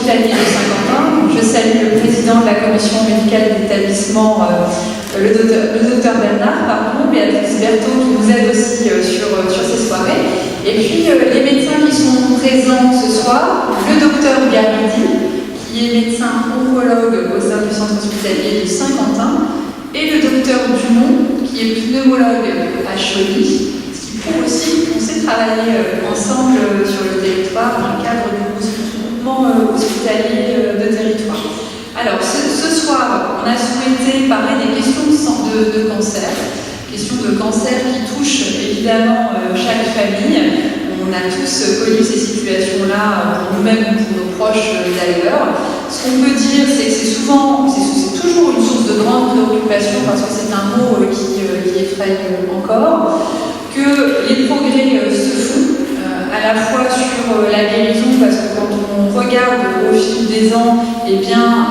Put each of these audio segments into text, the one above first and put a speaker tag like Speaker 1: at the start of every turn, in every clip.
Speaker 1: hospitalier de Saint-Quentin. Je salue le président de la commission médicale d'établissement, le docteur Bernard, Béatrice Berthaud, qui nous aide aussi sur ces soirées. Et puis les médecins qui sont présents ce soir, le docteur Garidi, qui est médecin oncologue au sein du centre hospitalier de Saint-Quentin, et le docteur Dumont, qui est pneumologue à Chauny, ce qui prouve aussi qu'on sait travailler ensemble sur le territoire dans le cadre du mouvement hospitalier de territoire. Alors, ce soir, on a souhaité parler des questions de cancer, questions de cancer qui touchent évidemment chaque famille. On a tous connu ces situations-là pour nous-mêmes ou pour nos proches d'ailleurs. Ce qu'on peut dire, c'est que c'est toujours une source de grande préoccupation parce que c'est un mot qui effraie encore, que les progrès se font à la fois sur la guérison, parce que quand on regarde au fil des ans, eh bien,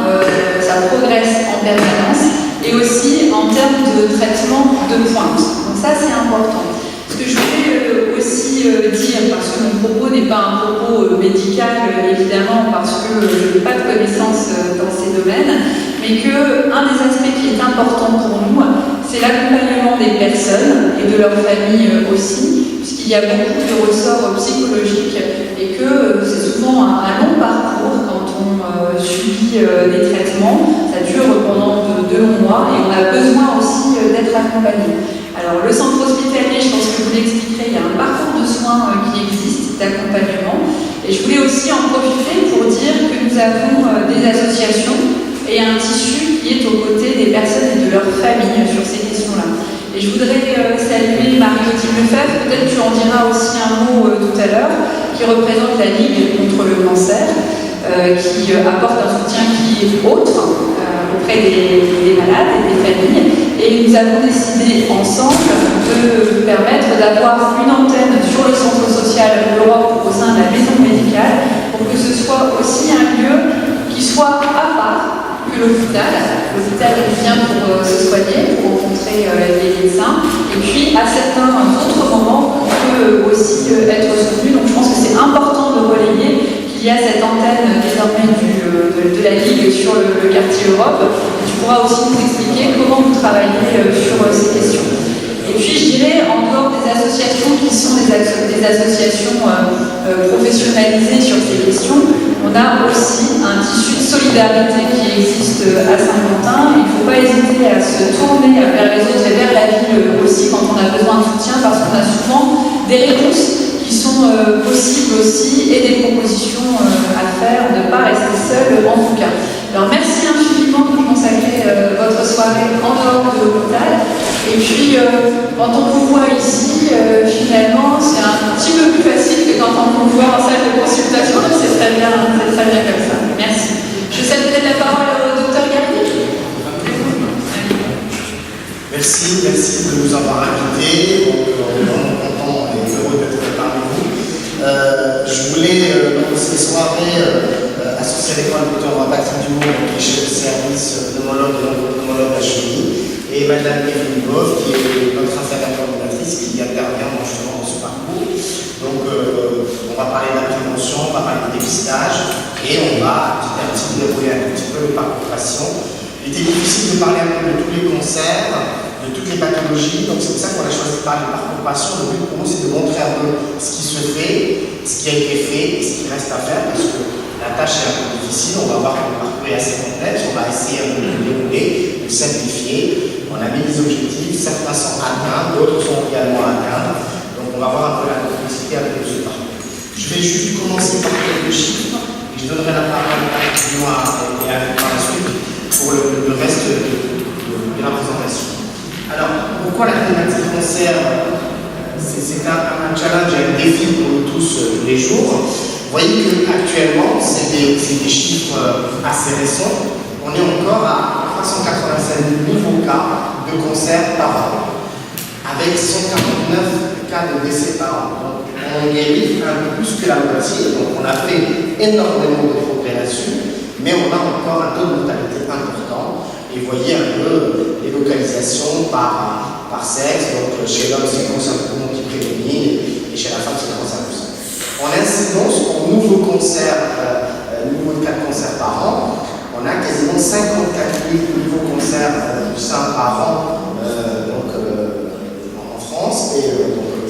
Speaker 1: ça progresse en permanence, et aussi en termes de traitement de pointe. Donc ça, c'est important. Ce que je voulais aussi dire, parce que mon propos n'est pas un propos médical, évidemment, parce que je n'ai pas de connaissances dans ces domaines, mais qu'un des aspects qui est important pour nous, c'est l'accompagnement des personnes et de leurs familles aussi, puisqu'il y a beaucoup de ressorts psychologiques et que c'est souvent un long parcours quand on subit des traitements. Ça dure pendant de longs mois et on a besoin aussi d'être accompagné. Alors, le centre hospitalier, je pense que vous l'expliquerez, il y a un parcours de soins qui existe, d'accompagnement. Et je voulais aussi en profiter pour dire que nous avons des associations et un tissu qui est aux côtés des personnes et de leurs familles sur ces questions-là. Et je voudrais saluer Marie-Odile Lefebvre, peut-être tu en diras aussi un mot tout à l'heure, qui représente la Ligue contre le cancer, qui apporte un soutien qui est autre auprès des malades et des familles. Et nous avons décidé ensemble de permettre d'avoir une antenne sur le centre social L'Europe au sein de la maison médicale pour que ce soit aussi un lieu qui soit à part que l'hôpital. L'hôpital vient pour se soigner, pour rencontrer les médecins. Et puis à certains autres moments, on peut aussi être soutenu. Donc je pense que c'est important de relayer qu'il y a cette antenne désormais de la Ligue sur le quartier Europe. Tu pourras aussi nous expliquer comment vous travaillez sur ces questions. Et puis je dirais encore des associations qui sont des associations professionnalisées sur ces questions. On a aussi un tissu de solidarité qui existe à Saint-Quentin. Il ne faut pas hésiter à se tourner vers les autres et vers la ville aussi quand on a besoin de soutien, parce qu'on a souvent des réponses qui sont possibles aussi et des propositions à faire, ne pas rester seul en tout cas. Alors merci infiniment de consacrer votre soirée en dehors de l'hôpital. Et puis quand on vous voit ici, finalement c'est un petit peu plus facile que quand on vous voit en salle de consultation, donc c'est très bien comme ça. Merci. Je cède peut-être la parole au docteur Garnier.
Speaker 2: Merci de nous avoir invités. On est vraiment content et heureux d'être parmi vous. Je voulais dans ces soirées associer avec moi le docteur Patrick Dumont, qui est chef de service pneumologue et pneumologue à Chauny, et Madame Evelyne Boff, qui est notre infirmière coordinatrice, qui intervient justement dans ce parcours. Donc on va parler de la prévention, on va parler du dépistage, et on va petit à petit dérouler un petit peu le parcours patient. Il était difficile de parler un peu de tous les cancers, de toutes les pathologies, donc c'est pour ça qu'on a choisi de parler de parcours patient. Le but pour nous, c'est de montrer un peu ce qui se fait, ce qui a été fait et ce qui reste à faire, parce que la tâche est un peu difficile. On va voir que le parcours est assez complexe, on va essayer un peu de le dérouler, de le simplifier. On a mis des objectifs, certains sont atteints, d'autres sont également atteints, donc on va voir un peu la complexité avec ce parcours. Je vais juste commencer par quelques chiffres, et je donnerai la parole à Benoît et à par la suite pour le reste de la présentation. Alors, pourquoi la thématique cancer? C'est un challenge et un défi pour nous tous les jours. Vous voyez qu'actuellement, c'est des chiffres assez récents. On est encore à 387 000 nouveaux cas de cancer par an, avec 149 cas de décès par an. Donc, on guérit un peu plus que la moitié. Donc, on a fait énormément de progrès là-dessus, mais on a encore un taux de mortalité important. Et vous voyez un peu les localisations par sexe. Donc chez l'homme, c'est le cancer du poumon qui prédomine, et chez la femme, c'est le cancer du sein. En incidence, en nouveau cancer, nouveau cas de quasiment 54 000 nouveaux cancers du sein par an en France, et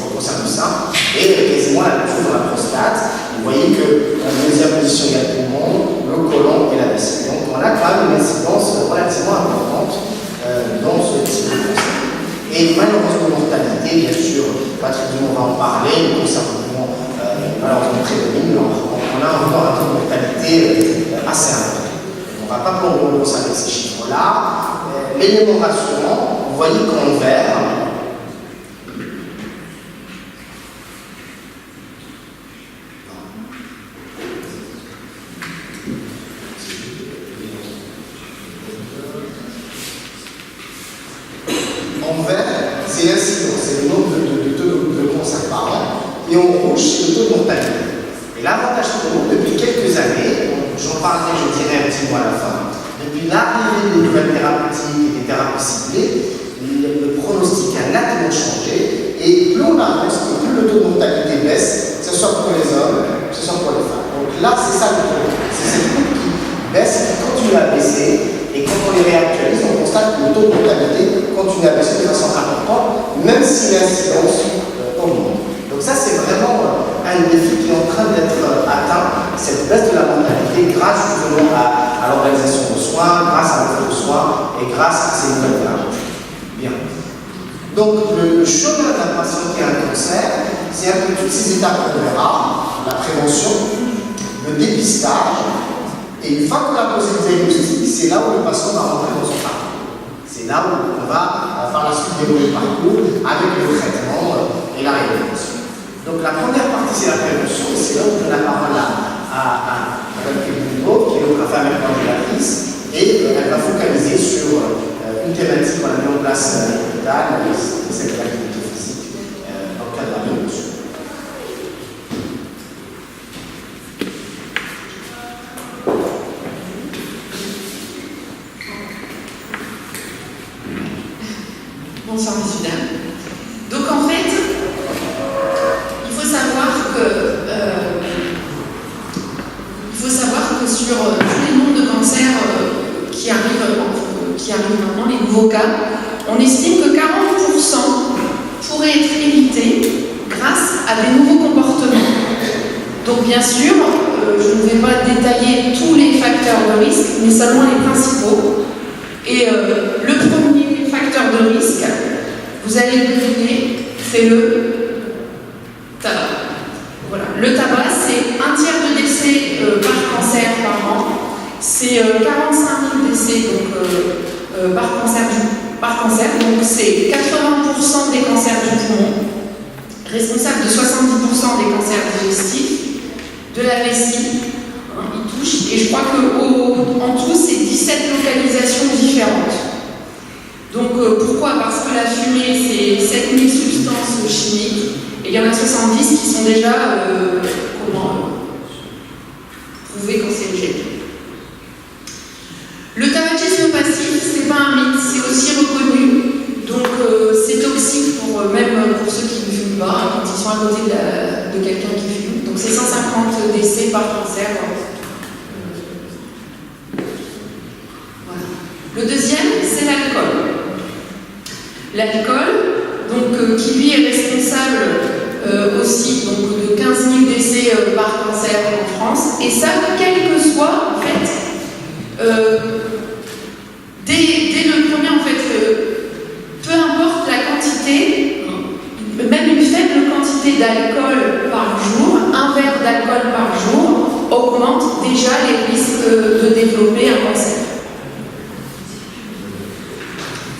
Speaker 2: en cancer du sein, et quasiment la même chose dans la prostate. Vous voyez que en deuxième position, il y a le poumon, le côlon et la vessie. Donc on a quand même une incidence relativement importante dans ce type de cancer. Et malheureusement, mortalité, bien sûr, Patrick Dumont va en parler, le cancer du poumon malheureusement prédomine, on a encore un taux de mortalité assez important. On ne va pas prendre le avec ces chiffres-là. L'élément rassurant, vous voyez qu'en vert, c'est l'incidence, c'est le nombre de taux de cancer par an, et en rouge, c'est le taux de mortalité. Et l'avantage pour nous, depuis quelques années, j'en parlerai, je dirais un petit mot à la fin, depuis l'arrivée des nouvelles thérapeutiques et des thérapies ciblées, le pronostic a nettement changé, et plus on avance, plus le taux de mortalité baisse, que ce soit pour les hommes, que ce soit pour les femmes. Donc là, c'est ça le problème. C'est cette courbe qui baisse, qui continue à baisser. Et quand on les réactualise, on constate que le taux de mortalité continue à baisser de façon importante, même si l'incidence augmente. Donc ça, c'est vraiment un défi qui est en train d'être atteint, cette baisse de la mortalité, grâce justement à l'organisation de soins, grâce à l'offre de soins et grâce à ces nouvelles thérapies. Bien. Donc le chemin d'un patient qui a un cancer, c'est un peu toutes ces étapes qu'on verra, la prévention, le dépistage. Et une fois qu'on a posé le diagnostic, c'est là où le patient va rentrer dans son parcours. C'est là où on va par la suite dérouler le parcours avec le traitement et la réévaluation. Donc la première partie, c'est la prévention, et c'est là où je donne la parole à Mme Kéboulibo, qui est notre infirmière coordinatrice, et elle va focaliser sur une thématique qu'on a mis en place à l'hôpital, c'est l'activité physique dans le cadre de la prévention.
Speaker 3: Bonsoir messieurs, dames. Donc en fait, il faut savoir que sur tous les nombres de cancers qui arrivent maintenant, les nouveaux cas, on estime que 40% pourraient être évités grâce à des nouveaux comportements. Donc bien sûr, je ne vais pas détailler tous les facteurs de risque, mais seulement les principaux. Et le premier facteur de risque, vous allez le deviner, c'est le tabac. Voilà. Le tabac, c'est un tiers de décès par cancer par an. C'est 45 000 décès donc, par cancer. Donc c'est 80% des cancers du poumon, responsable de 70% des cancers digestifs, de la vessie, il touche. Et je crois qu'en tout, c'est 17 localisations différentes. Donc pourquoi? Parce que la fumée, c'est 7000 substances chimiques, et il y en a 70 qui sont déjà prouvées cancérigènes. Le tabagisme passif, c'est pas un mythe, c'est aussi reconnu. Donc c'est toxique même pour ceux qui ne fument pas, quand ils sont à côté de quelqu'un qui fume. Donc c'est 150 décès par cancer. Voilà. Le deuxième, c'est l'alcool. L'alcool, donc, qui lui est responsable aussi donc, de 15 000 décès par cancer en France, et ça, quel que soit, en fait, dès le premier, en fait, peu importe la quantité, même une faible quantité d'alcool par jour, un verre d'alcool par jour, augmente déjà les risques de développer un cancer.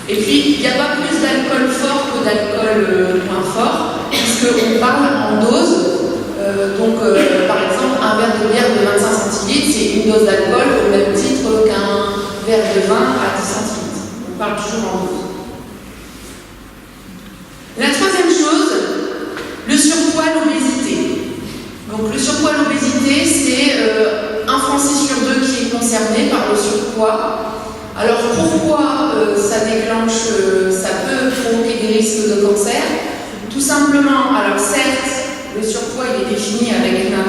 Speaker 3: Et puis, il n'y a pas plus d'alcool fort que d'alcool moins fort, puisqu'on parle en dose. Par exemple, un verre de bière de 25 centilitres, c'est une dose d'alcool au même titre qu'un verre de vin à 10 centilitres. On parle toujours en dose. La troisième chose, le surpoids, l'obésité. Donc, le surpoids, l'obésité, c'est un Français sur deux qui est concerné par le surpoids. Alors pourquoi ça déclenche, ça peut provoquer des risques de cancer? Tout simplement, alors certes, le surpoids il est défini avec un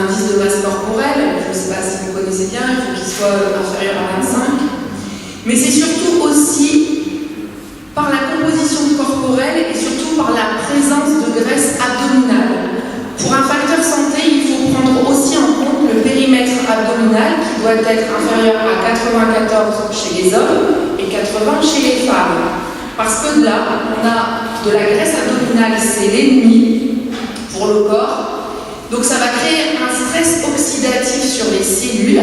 Speaker 3: indice de masse corporelle, je ne sais sais pas si vous connaissez bien, il faut qu'il soit inférieur à 25. Mais c'est surtout aussi par la composition corporelle et surtout par la présence de graisse abdominale. Pour un facteur santé, il faut prendre aussi en compte le périmètre abdominal qui doit être inférieur à 94 chez les hommes et 80 chez les femmes. Parce que là, on a de la graisse abdominale, c'est l'ennemi pour le corps. Donc ça va créer un stress oxydatif sur les cellules.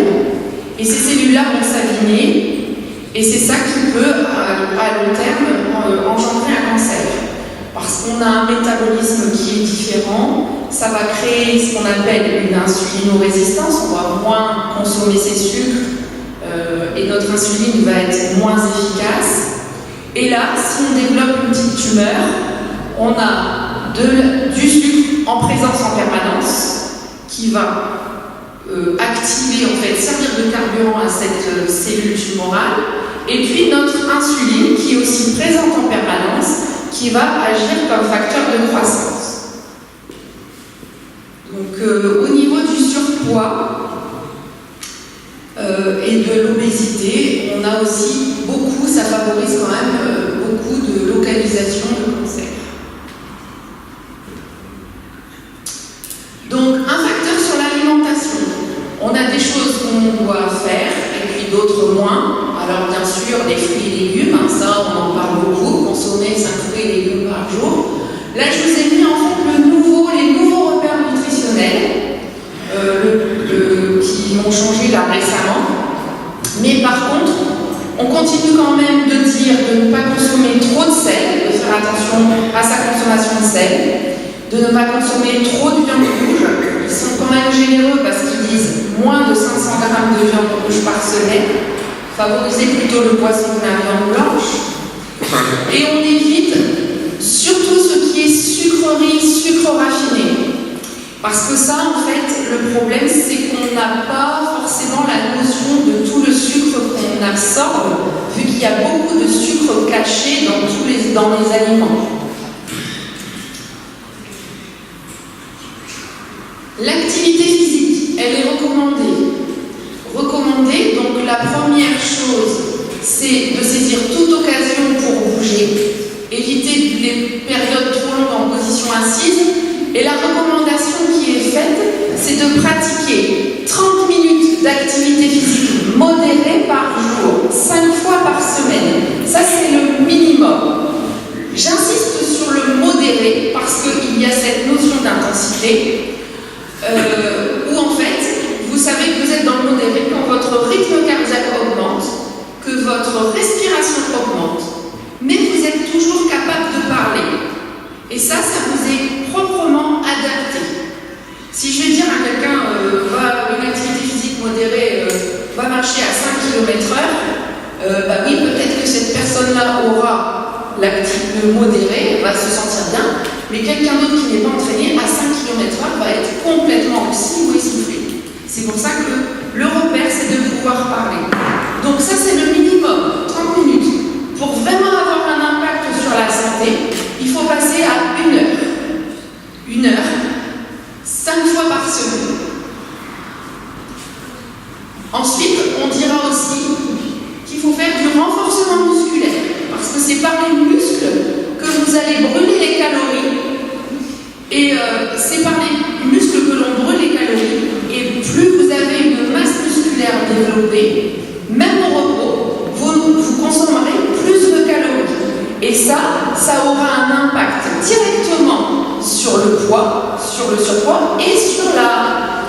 Speaker 3: Et ces cellules-là vont s'abîmer. Et c'est ça qui peut, à long terme, engendrer un cancer. Parce qu'on a un métabolisme qui est différent, ça va créer ce qu'on appelle une insulinorésistance, on va moins consommer ces sucres et notre insuline va être moins efficace. Et là, si on développe une petite tumeur, on a du sucre en présence en permanence qui va activer, en fait, servir de carburant à cette cellule tumorale, et puis notre insuline qui est aussi présente en permanence, qui va agir comme facteur de croissance. Donc au niveau du surpoids et de l'obésité, on a aussi beaucoup, ça favorise quand même beaucoup de localisation de cancer. Donc un facteur sur l'alimentation, on a des choses qu'on doit faire et puis d'autres moins. Alors bien sûr, les fruits et légumes, ça on en parle beaucoup, consommer 5 fruits et légumes par jour. Là je vous ai mis en fait les nouveaux repères nutritionnels qui ont changé là récemment. Mais par contre, on continue quand même de dire de ne pas consommer trop de sel, de faire attention à sa consommation de sel, de ne pas consommer trop de viande rouge. Ils sont quand même généreux parce qu'ils disent moins de 500 g de viande rouge par semaine. Favoriser plutôt le poisson que la viande blanche. Et on évite surtout ce qui est sucrerie, sucre raffiné. Parce que ça, en fait, le problème, c'est qu'on n'a pas forcément la notion de tout le sucre qu'on absorbe, vu qu'il y a beaucoup de sucre caché dans les aliments. L'activité physique, elle est recommandée. Donc la première chose, c'est de saisir toute occasion pour bouger, éviter les périodes trop longues en position assise. Et la recommandation qui est faite, c'est de pratiquer 30 minutes d'activité physique modérée par jour, 5 fois par semaine. Ça, c'est le minimum. J'insiste sur le modéré parce qu'il y a cette notion d'intensité où en fait, vous savez que vous êtes dans le modéré quand votre rythme cardiaque augmente, que votre respiration augmente, mais vous êtes toujours capable de parler. Et ça vous est proprement adapté. Si je vais dire à quelqu'un, une activité physique modérée, va marcher à 5 km/h, oui, peut-être que cette personne-là aura l'activité modérée, va se sentir bien, mais quelqu'un d'autre qui n'est pas entraîné, à 5 km/h, va être complètement aussi ou essoufflé. C'est pour ça que le repère, c'est de pouvoir parler. Donc ça, c'est le minimum, 30 minutes. Pour vraiment avoir un impact sur la santé, il faut passer à 1 heure. 1 heure, 5 fois par semaine. Ensuite, on dira aussi qu'il faut faire du renforcement musculaire, parce que c'est par les muscles que vous allez brûler les calories. Et c'est par les muscles que l'on brûle les calories. Et plus vous avez une masse musculaire développée, même au repos, vous consommerez plus de calories. Et ça aura un impact directement sur le poids, sur le surpoids et sur la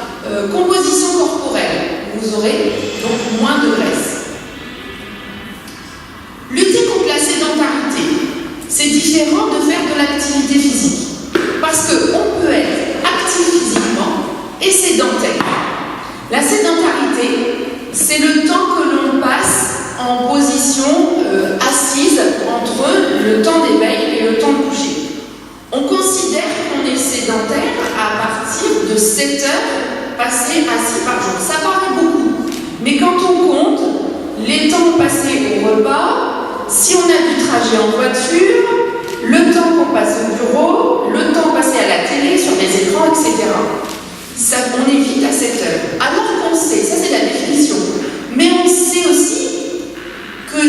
Speaker 3: composition corporelle. Vous aurez donc moins de graisse. Lutter contre la sédentarité, c'est différent de faire de l'activité physique. Parce qu'on peut être actif physiquement et sédentaire. La sédentarité, c'est le temps que l'on passe en position assise entre le temps d'éveil et le temps de coucher. On considère qu'on est sédentaire à partir de 7 heures passées assis par jour. Ça paraît beaucoup, mais quand on compte les temps passés au repas, si on a du trajet en voiture, le temps qu'on passe au bureau, le temps passé à la télé, sur les écrans, etc. on évite à cette heure. Alors qu'on sait, ça c'est la définition, mais on sait aussi que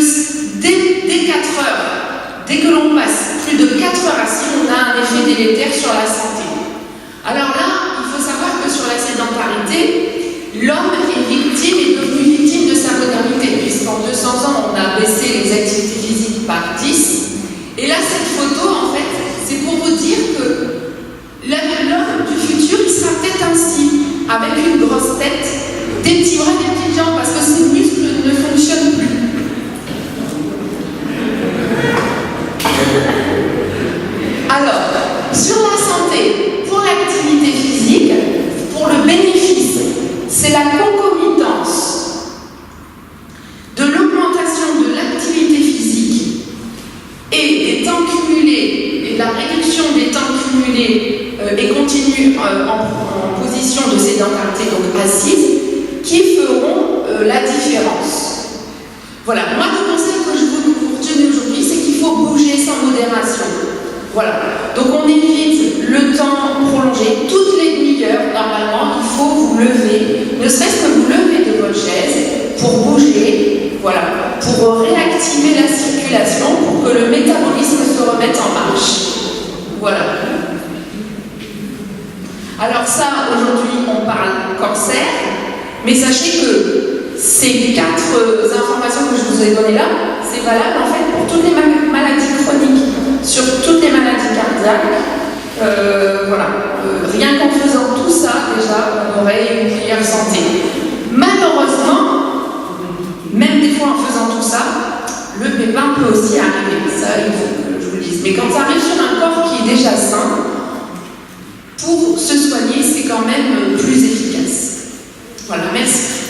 Speaker 3: dès 4 heures, dès que l'on passe plus de 4 heures assis, on a un effet délétère sur la santé. Alors là, il faut savoir que sur la sédentarité, l'homme est devenu victime de sa modernité, puisqu'en 200 ans, on a baissé les activités physiques par 10. Et là, cette photo, en fait, c'est pour vous dire que l'homme du futur, il sera peut-être ainsi, avec une grosse tête, des petits bras, des petites jambes, parce que ses muscles ne fonctionnent plus. Alors, sur la santé, pour l'activité physique, pour le bénéfice, c'est la concomitance de l'augmentation de l'activité physique et des temps cumulés, et de la réduction des temps cumulés et continue en position de sédentarité, donc assise, qui feront la différence. Voilà, moi le conseil que je veux vous retenir aujourd'hui, c'est qu'il faut bouger sans modération. Voilà, donc on évite le temps prolongé, toutes les demi-heures, normalement, il faut vous lever, ne serait-ce que vous lever de votre chaise pour bouger, voilà, pour réactiver la circulation, pour que le métabolisme se remette en marche. Voilà. Alors ça, aujourd'hui, on parle cancer, mais sachez que ces 4 informations que je vous ai données là, c'est valable en fait pour toutes les maladies chroniques, sur toutes les maladies cardiaques. Rien qu'en faisant tout ça, déjà, on aurait une meilleure santé. Malheureusement, même des fois en faisant tout ça, le pépin peut aussi arriver. Ça, il faut que je vous le dise. Mais quand ça arrive sur un corps qui est déjà sain, pour se soigner, c'est quand même plus efficace. Voilà, merci.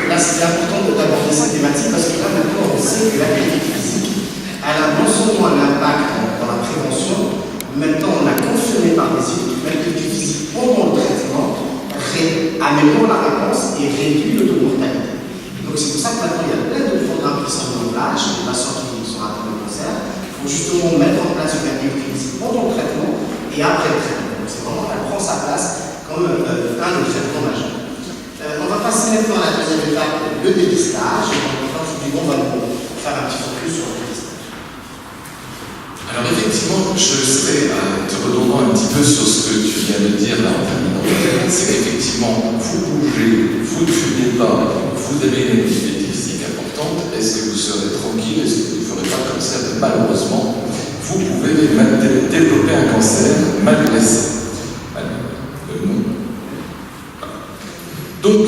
Speaker 2: Là, c'est important d'aborder cette thématique parce que là, maintenant, on sait que l'activité physique, elle a non seulement un impact dans la prévention, maintenant, on a confirmé par des études que l'activité physique pendant le traitement améliore la réponse et réduit le taux de mortalité. Donc, c'est pour ça que maintenant, il y a plein de programmes qui sont en place chez les patients qui sont atteints de cancer. Il faut justement mettre en place une activité physique pendant le traitement et après le traitement. Donc, c'est vraiment, elle prend sa place comme un des traitements majeurs. On va passer maintenant à la deuxième étape, le dépistage. On va nous faire un petit focus sur le dépistage.
Speaker 4: Alors effectivement, je serais te redondant un petit peu sur ce que tu viens de dire là en terminant. C'est qu'effectivement, vous bougez, vous ne fumez pas, vous avez une activité physique importante, est-ce que vous serez tranquille, est-ce que vous ne ferez pas de cancer? Malheureusement, vous pouvez développer un cancer malgré ça. Donc,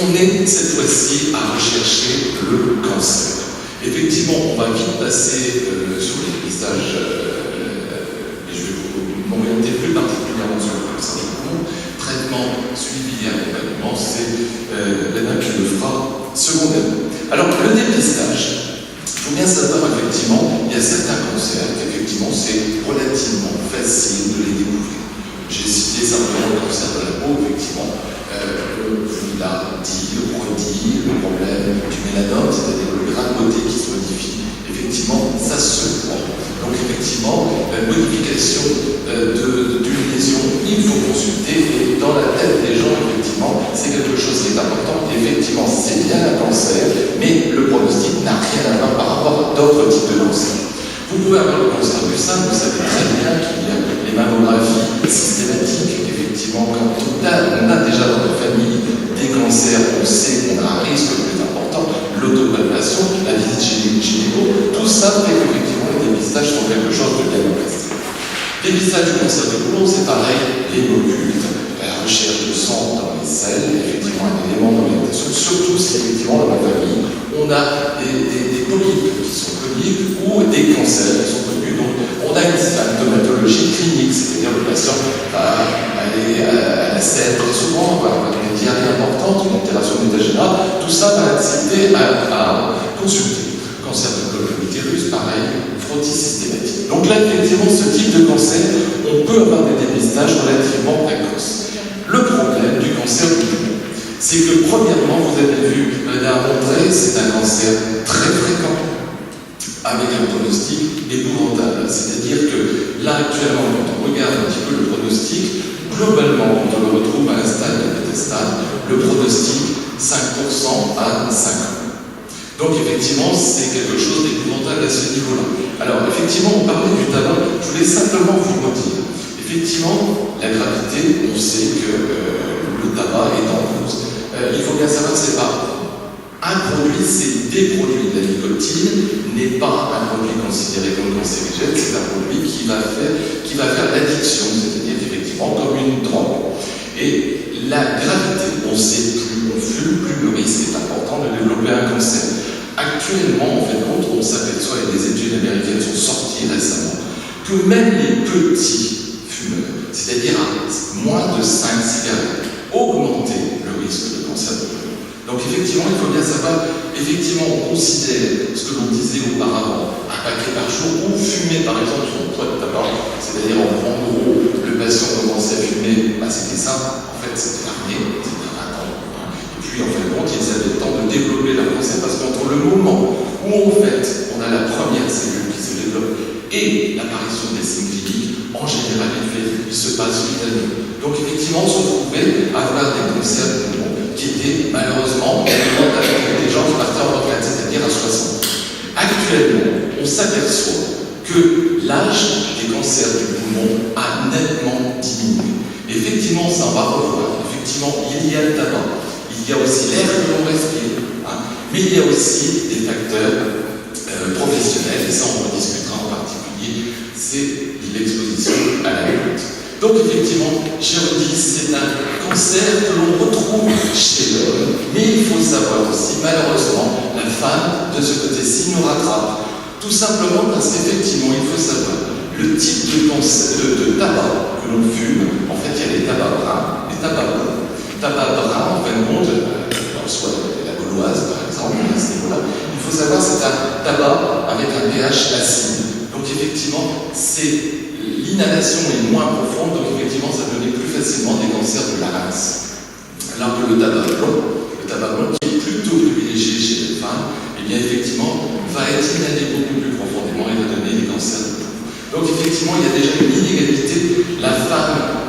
Speaker 4: on est cette fois-ci à rechercher le cancer. Effectivement, on va vite passer sur les dépistages, et je vais m'orienter plus particulièrement sur le cancer du poumon. Traitement, suivi et accompagnement, c'est l'ENA qui le fera secondairement. Alors, le dépistage, il faut bien savoir, effectivement, il y a certains cancers qu'effectivement, c'est relativement facile de les découvrir. J'ai cité simplement le cancer de la peau, effectivement. Vous l'a dit, redit, le problème du mélanome, c'est-à-dire le grain de beauté qui se modifie, effectivement, ça se voit. Donc, effectivement, la modification d'une lésion, il faut consulter, et dans la tête des gens, effectivement, c'est quelque chose qui est important. Effectivement, c'est bien un cancer, mais le pronostic n'a rien à voir par rapport à d'autres types de cancers. Vous pouvez avoir le cancer du sein, vous savez très bien qu'il y a les mammographies systématiques. Effectivement, quand on a déjà dans la famille des cancers, on sait qu'on a un risque le plus important, l'autopalpation, la visite chez les gynéco, tout ça fait qu'effectivement les dépistages sont quelque chose de bien placé. Dépistage du cancer du côlon, c'est pareil, l'hémoculte, la recherche de sang dans les selles, effectivement un élément d'orientation, surtout si effectivement dans la famille, on a des polypes qui sont connus ou des cancers qui sont connus. Donc on a une symptomatologie clinique, c'est-à-dire le patient va aller à la selle très souvent, va avoir une diarrhée importante, une altération de l'état général, tout ça va inciter à consulter. Cancer de col de l'utérus, pareil, frottis systématique. Donc là, effectivement, ce type de cancer, on peut avoir des dépistages relativement précoces. Le problème du cancer du poumon, c'est que premièrement, vous avez vu, Madame a montré, c'est un cancer très fréquent. avec un pronostic épouvantable. C'est-à-dire que là, actuellement, quand on regarde un petit peu le pronostic, globalement, quand on le retrouve à un stade de métastase, le pronostic 5% à 5 ans. Donc effectivement, c'est quelque chose d'épouvantable à ce niveau-là. Alors effectivement, on parlait du tabac, je voulais simplement vous redire. Effectivement, la gravité, on sait que le tabac est en cause. Il faut bien savoir que c'est pas un produit, c'est des produits. La nicotine n'est pas un produit considéré comme cancérigène, c'est un produit qui va faire l'addiction, c'est-à-dire effectivement comme une drogue. Et la gravité, on sait, plus on fume, plus le risque est important de développer un cancer. Actuellement, en fait, on s'aperçoit, et des études américaines sont sorties récemment, que même les petits fumeurs, c'est-à-dire à moins de 5 cigarettes, augmentaient le risque de cancer de poumon. Donc effectivement, il faut bien savoir, effectivement, on considère ce que l'on disait auparavant, un paquet par jour, ou fumer par exemple son poids de tabac, c'est-à-dire en gros, le patient commençait à fumer, c'était ça, en fait c'était l'armée, c'était un temps. Et puis en fin de compte, ils avaient le temps de développer leur cancer, parce qu'entre le moment où en fait on a la première cellule qui se développe et l'apparition des signes cliniques, en général il se passe 8 années. Donc effectivement, on se retrouvait à avoir des cancers de poumon qui étaient malheureusement avec des gens qui partaient en retraite, c'est-à-dire à 60. Actuellement, on s'aperçoit que l'âge des cancers du poumon a nettement diminué. Effectivement, ça on va revoir. Effectivement, il y a le tabac, il y a aussi l'air que l'on respire, mais il y a aussi des facteurs professionnels, et ça on en discutera en particulier, c'est l'exposition à la lutte. Donc effectivement, je redis, c'est un cancer que l'on retrouve chez l'homme, mais il faut savoir aussi, malheureusement, la femme, de ce côté-ci, nous rattrape. Tout simplement parce qu'effectivement, il faut savoir, le type de cancer, de tabac que l'on fume, en fait, il y a les tabacs bruns, les tabacs blancs. Tabac brun, en fin de compte, soit la gauloise, par exemple, à ce niveau-là, il faut savoir, c'est un tabac avec un pH acide. Donc effectivement, l'inhalation est moins profonde, donc effectivement, ça donnait plus facilement des cancers de larynx. Alors que le tabac blanc, qui est plutôt privilégié chez les femmes, eh bien effectivement, va être inhalé beaucoup plus profondément et va donner des cancers de poumon. Donc effectivement, il y a déjà une inégalité. La femme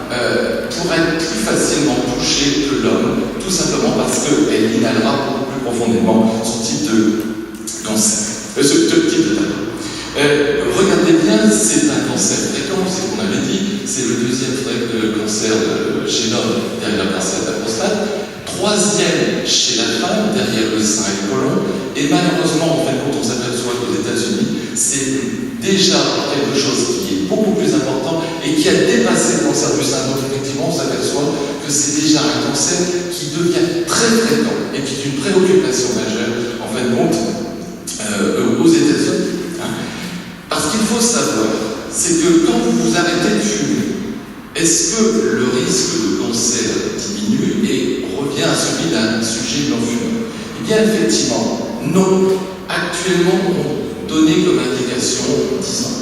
Speaker 4: pourrait être plus facilement touchée que l'homme, tout simplement parce qu'elle inhalera beaucoup plus profondément son type de cancer, ce type de tabac. Regardez bien, c'est un cancer fréquent, c'est ce qu'on avait dit, c'est le deuxième cancer chez l'homme derrière le cancer de la prostate, troisième chez la femme derrière le sein et le côlon, et malheureusement, en fait, quand on s'aperçoit qu'aux États-Unis, c'est déjà quelque chose qui est beaucoup plus important et qui a dépassé le cancer du sein. Donc effectivement, on s'aperçoit que c'est déjà un cancer qui devient très fréquent et qui est une préoccupation majeure, en fin de compte, aux États-Unis. Parce qu'il faut savoir, c'est que quand vous arrêtez de fumer, est-ce que le risque de cancer diminue et revient à celui d'un sujet non-fumeur? Eh bien, effectivement, non. Actuellement, on donnait comme indication 10 ans.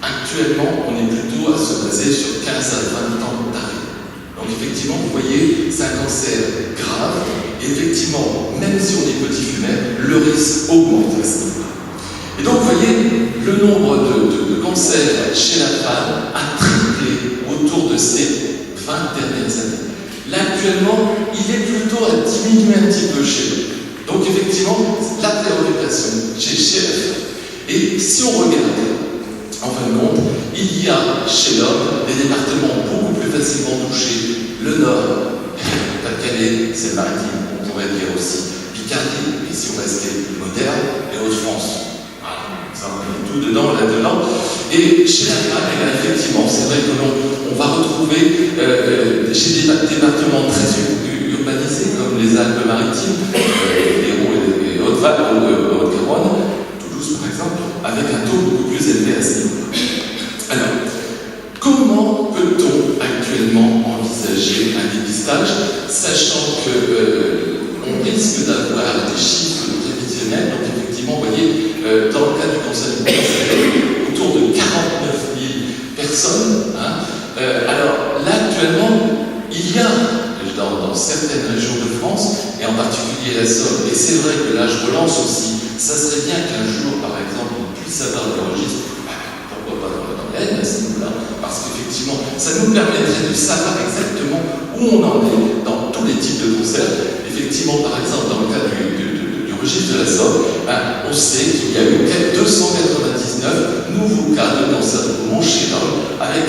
Speaker 4: Actuellement, on est plutôt à se baser sur 15 à 20 ans d'arrêt. Donc, effectivement, vous voyez, c'est un cancer grave. Et effectivement, même si on est petit fumeur, le risque augmente à ce niveau-là. Et donc, vous voyez, le nombre de cancers chez la femme a triplé autour de ces 20 dernières années. Là, actuellement, il est plutôt à diminuer un petit peu chez l'homme. Donc, effectivement, la préoccupation chez la femme. Et si on regarde, en fin de compte, il y a chez l'homme des départements beaucoup plus facilement touchés. Le Nord, Pas-de-Calais, Seine-Maritime, on pourrait dire aussi Picardie, et si on restait moderne, et Hauts-de-France. On est tout dedans, là-dedans. Et chez la femme, effectivement, c'est vrai que on va retrouver chez des départements très urbanisés, comme les Alpes-Maritimes, l'Hérault et Haute-Garonne, Toulouse par exemple, avec un taux beaucoup plus élevé à ce niveau. Alors, comment peut-on actuellement envisager un dépistage, sachant qu'on risque d'avoir des chiffres prévisionnels, donc effectivement, vous voyez, dans le cas du cancer du poumon, c'est autour de 49 000 personnes. Alors là, actuellement, il y a dans certaines régions de France, et en particulier la Somme, et c'est vrai que là je relance aussi ça serait bien qu'un jour, par exemple, on puisse avoir des registres, pourquoi pas dans l'ADN à ce niveau-là, parce qu'effectivement, ça nous permettrait de savoir exactement où on en est dans tous les types de cancers. Effectivement, par exemple, dans le cas du registre de la SOP, on sait qu'il y a eu 299 nouveaux cas de cancer du poumon chez l'homme, avec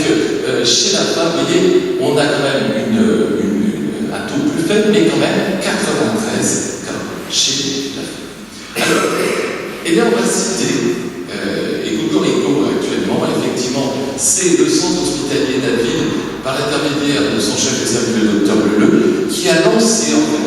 Speaker 4: chez la femme, vous voyez, on a quand même un taux plus faible, mais quand même 93 cas chez la femme. Alors, eh bien, on va citer, et Cocorico actuellement, effectivement, c'est le centre hospitalier d'Abbeville, par l'intermédiaire de son chef de service, le docteur Leleu, qui a lancé en fin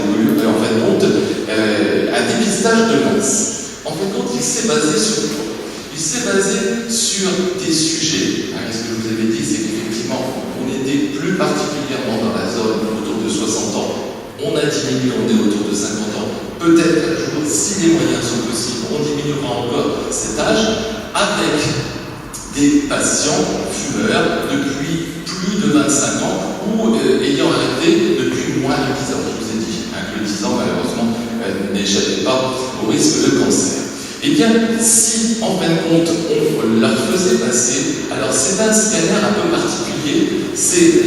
Speaker 4: de compte un dépistage de masse. En fin de compte, il s'est basé sur quoi? Il s'est basé sur des sujets. Ce que je vous avais dit, c'est qu'effectivement, on était plus particulièrement dans la zone autour de 60 ans. On a diminué, on est autour de 50 ans. Peut-être un jour, si les moyens sont possibles, on diminuera encore cet âge avec des patients fumeurs depuis plus de 25 ans ou ayant arrêté depuis moins de 10 ans. Je vous ai dit que le 10 ans, malheureusement, n'échappait pas au risque de cancer. Eh bien, si en fin de compte, on la faisait passer, alors c'est un scanner un peu particulier, c'est,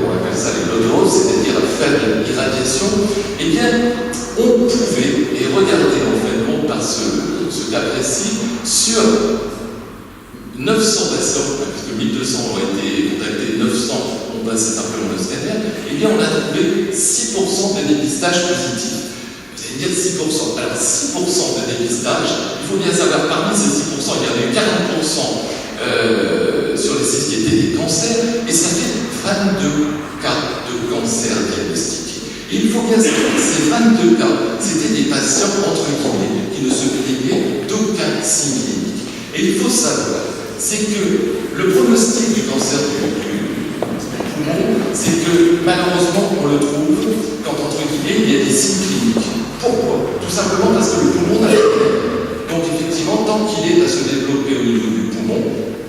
Speaker 4: on appelle ça les low dose, c'est-à-dire à faible irradiation. Eh bien, on pouvait, et regarder en fin de compte par ce cas précis, sur 900 patients, puisque 1200 ont été contactés, 900 ont passé simplement le scanner, eh bien on a trouvé 6% de dépistage positif. Vous allez dire 6%. Alors 6% de dépistage, il faut bien savoir, parmi ces 6%, il y avait 40% sur les 6 qui étaient des cancers, et ça fait 22 cas de cancer diagnostiqués. Et il faut bien savoir que ces 22 cas, c'était des patients entre guillemets qui ne se plaignaient d'aucun signe clinique. Et il faut savoir, c'est que le pronostic du cancer du poumon, c'est que malheureusement on le trouve quand entre guillemets il y a des signes cliniques. Pourquoi? Tout simplement parce que le poumon n'a pas. Donc effectivement, tant qu'il est à se développer au niveau du poumon,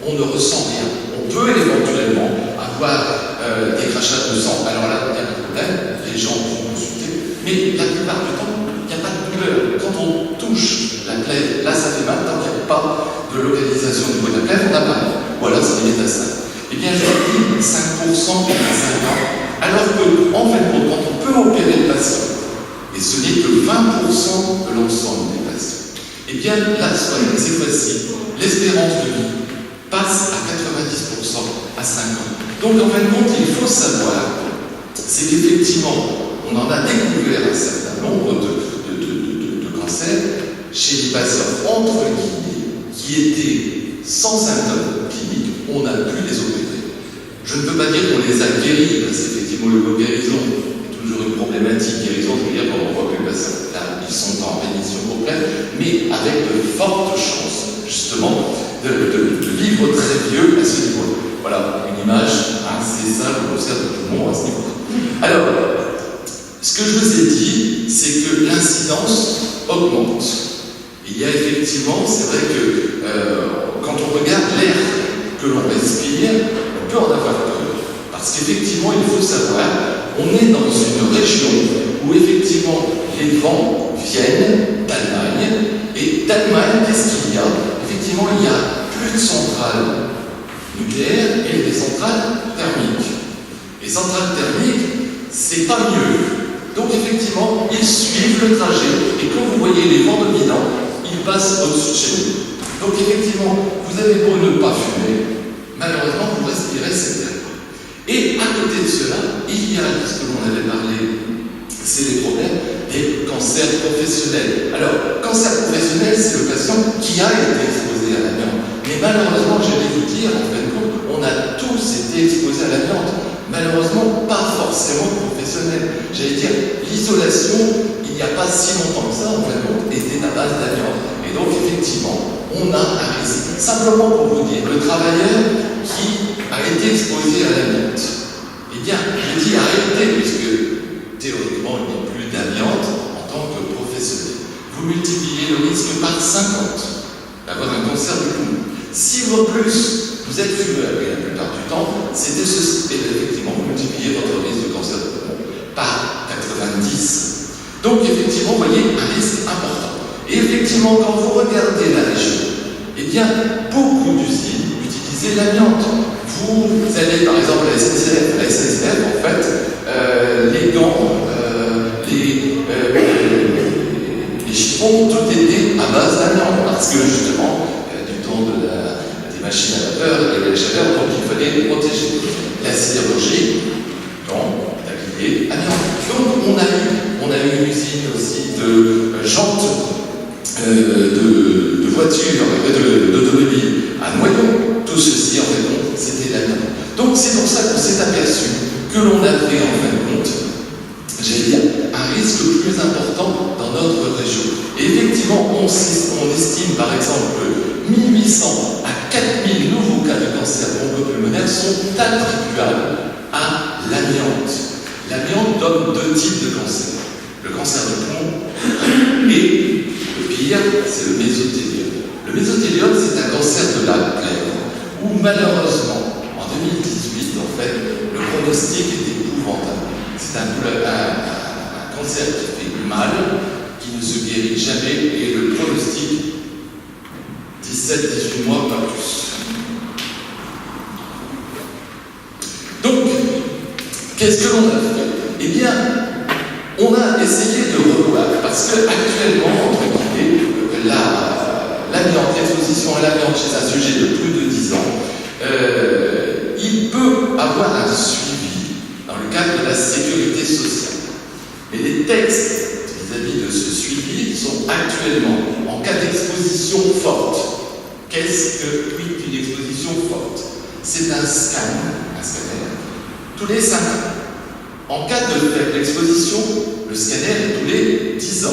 Speaker 4: on ne ressent rien. On peut éventuellement avoir des crachats de sang. Alors là, il y a un problème, les gens vont consulter, mais la plupart du temps, il n'y a pas de douleur. Quand on touche la plaie, là ça fait mal, tant qu'il n'y a pas de localisation au niveau de la plaie, on n'a pas mal. Voilà, c'est des métastases. Eh bien, je dis 5% à 5 ans, alors qu'en fait, quand on peut opérer le patient, et ce n'est que 20% de l'ensemble des patients, eh bien, là, cette fois-ci, l'espérance de vie passe à 90% à 5 ans. Donc, en fin de compte, il faut savoir, c'est qu'effectivement, on en a découvert un certain nombre de cancers chez les patients entre guillemets qui étaient sans symptômes cliniques, on a pu les opérer. Je ne veux pas dire qu'on les a guéris, parce qu'effectivement le mot guérison est toujours une problématique. Guérison, c'est-à-dire qu'on voit que les patients, là, ils sont en rémission complète, mais avec de fortes chances, justement, de vivre très vieux à ce niveau. Voilà, une image, c'est ça le cancer du poumon à ce niveau. Alors, ce que je vous ai dit, c'est que l'incidence augmente. Il y a effectivement, c'est vrai que quand on regarde l'air que l'on respire, on peut en avoir peur. Parce qu'effectivement, il faut savoir, on est dans une région où effectivement les vents viennent d'Allemagne. Et d'Allemagne, qu'est-ce qu'il y a? Effectivement, il y a plus de centrales nucléaires et des centrales thermiques. Les centrales thermiques, c'est pas mieux. Donc effectivement, ils suivent le trajet. Et quand vous voyez les vents dominants, ils passent au-dessus de chez nous. Donc effectivement, vous avez beau ne pas fumer, malheureusement, vous respirez cet air. Et à côté de cela, il y a, ce que l'on avait parlé, c'est les problèmes des cancers professionnels. Alors, cancer professionnel, c'est le patient qui a été exposé à l'amiante. Mais malheureusement, j'allais vous dire, en fin de compte, on a tous été exposés à l'amiante. Malheureusement, pas forcément professionnel. J'allais dire, l'isolation, il n'y a pas si longtemps que ça, en fin de compte, était à base d'amiante. Et donc, effectivement, on a un risque. Simplement pour vous dire, le travailleur qui a été exposé à l'amiante, eh bien, je dis arrêtez, puisque théoriquement, il n'y a plus d'amiante en tant que professionnel. Vous multipliez le risque par 50 d'avoir un cancer du poumon. Si en plus, vous êtes fumeur, et la plupart du temps, c'est effectivement, vous multipliez votre risque de cancer du poumon par 90. Donc, effectivement, vous voyez un risque important. Et effectivement, quand vous regardez la région, eh bien, beaucoup d'usines utilisaient l'amiante. Vous allez par exemple à la SNCF. À la SNCF, en fait, les gants, les chiffons, tout était à base d'amiante, parce que justement, du temps des machines à vapeur et de la chaleur, donc il fallait les protéger. La sidérurgie, donc, tablier, amiante. Donc on a eu une usine aussi de jantes de voitures, d'automobiles à noyaux. Tout ceci, en fait, c'était l'amiante. Donc c'est pour ça qu'on s'est aperçu que l'on avait, en fin de compte, j'allais dire, un risque plus important dans notre région. Et effectivement, on estime par exemple que 1800 à 4000 nouveaux cas de cancer bronchopulmonaire sont attribuables à l'amiante. L'amiante donne deux types de cancer. Le cancer du poumon et le pire, c'est le mésothéliome. Le mésothéliome, c'est un cancer de la plaie où malheureusement, en 2018, en fait, le pronostic est épouvantable. C'est un cancer qui fait mal, qui ne se guérit jamais, et le pronostic, 17-18 mois, pas plus. Donc, qu'est-ce que l'on a fait? Eh bien, on a essayé de revoir, parce qu'actuellement, entre guillemets, l'exposition à l'amiante chez un sujet de plus de 10 ans, il peut avoir un suivi dans le cadre de la sécurité sociale. Mais les textes vis-à-vis de ce suivi sont actuellement en cas d'exposition forte. Qu'est-ce qu'une exposition forte? C'est un scanner, tous les 5 ans. En cas de faible exposition, le scanner est tous les 10 ans.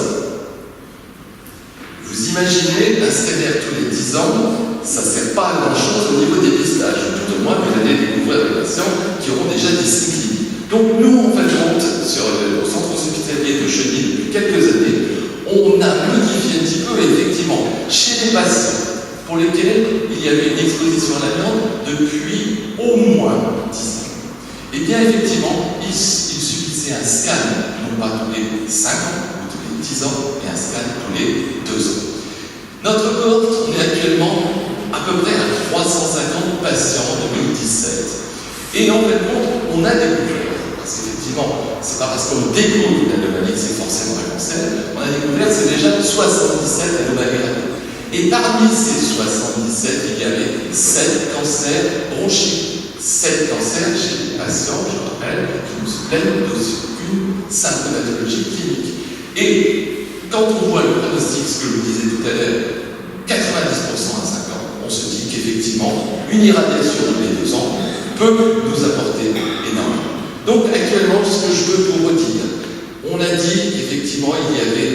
Speaker 4: Vous imaginez un scanner tous les 10 ans, ça ne sert pas à grand-chose au niveau des dépistage. Tout au moins, vous allez découvrir des patients qui auront déjà des cyclies. Donc nous, en fait, au centre hospitalier de Chenilles depuis quelques années, on a modifié un petit peu, effectivement, chez les patients pour lesquels il y avait une exposition à l'amiante depuis au moins 10 ans. Eh bien, effectivement, il suffisait un scan, non pas tous les 5 ans, ou tous les 10 ans, mais un scan tous les 2 ans. Notre cohorte, on est actuellement à peu près à 350 patients en 2017. Et en fait, on a découvert, parce qu'effectivement, c'est pas parce qu'on découvre une anomalie que c'est forcément un cancer, on a découvert que c'est déjà 77 anomalies rapides. Et parmi ces 77, il y avait 7 cancers bronchiques. 7 cancers chez les patients, je rappelle, qui ne se plaignent d'aucune symptomatologie clinique. Et quand on voit le pronostic, ce que je vous disais tout à l'heure, 90% à 5 ans, on se dit qu'effectivement, une irradiation tous les 2 ans peut nous apporter énormément. Donc actuellement, ce que je veux vous redire, on a dit qu'effectivement, il y avait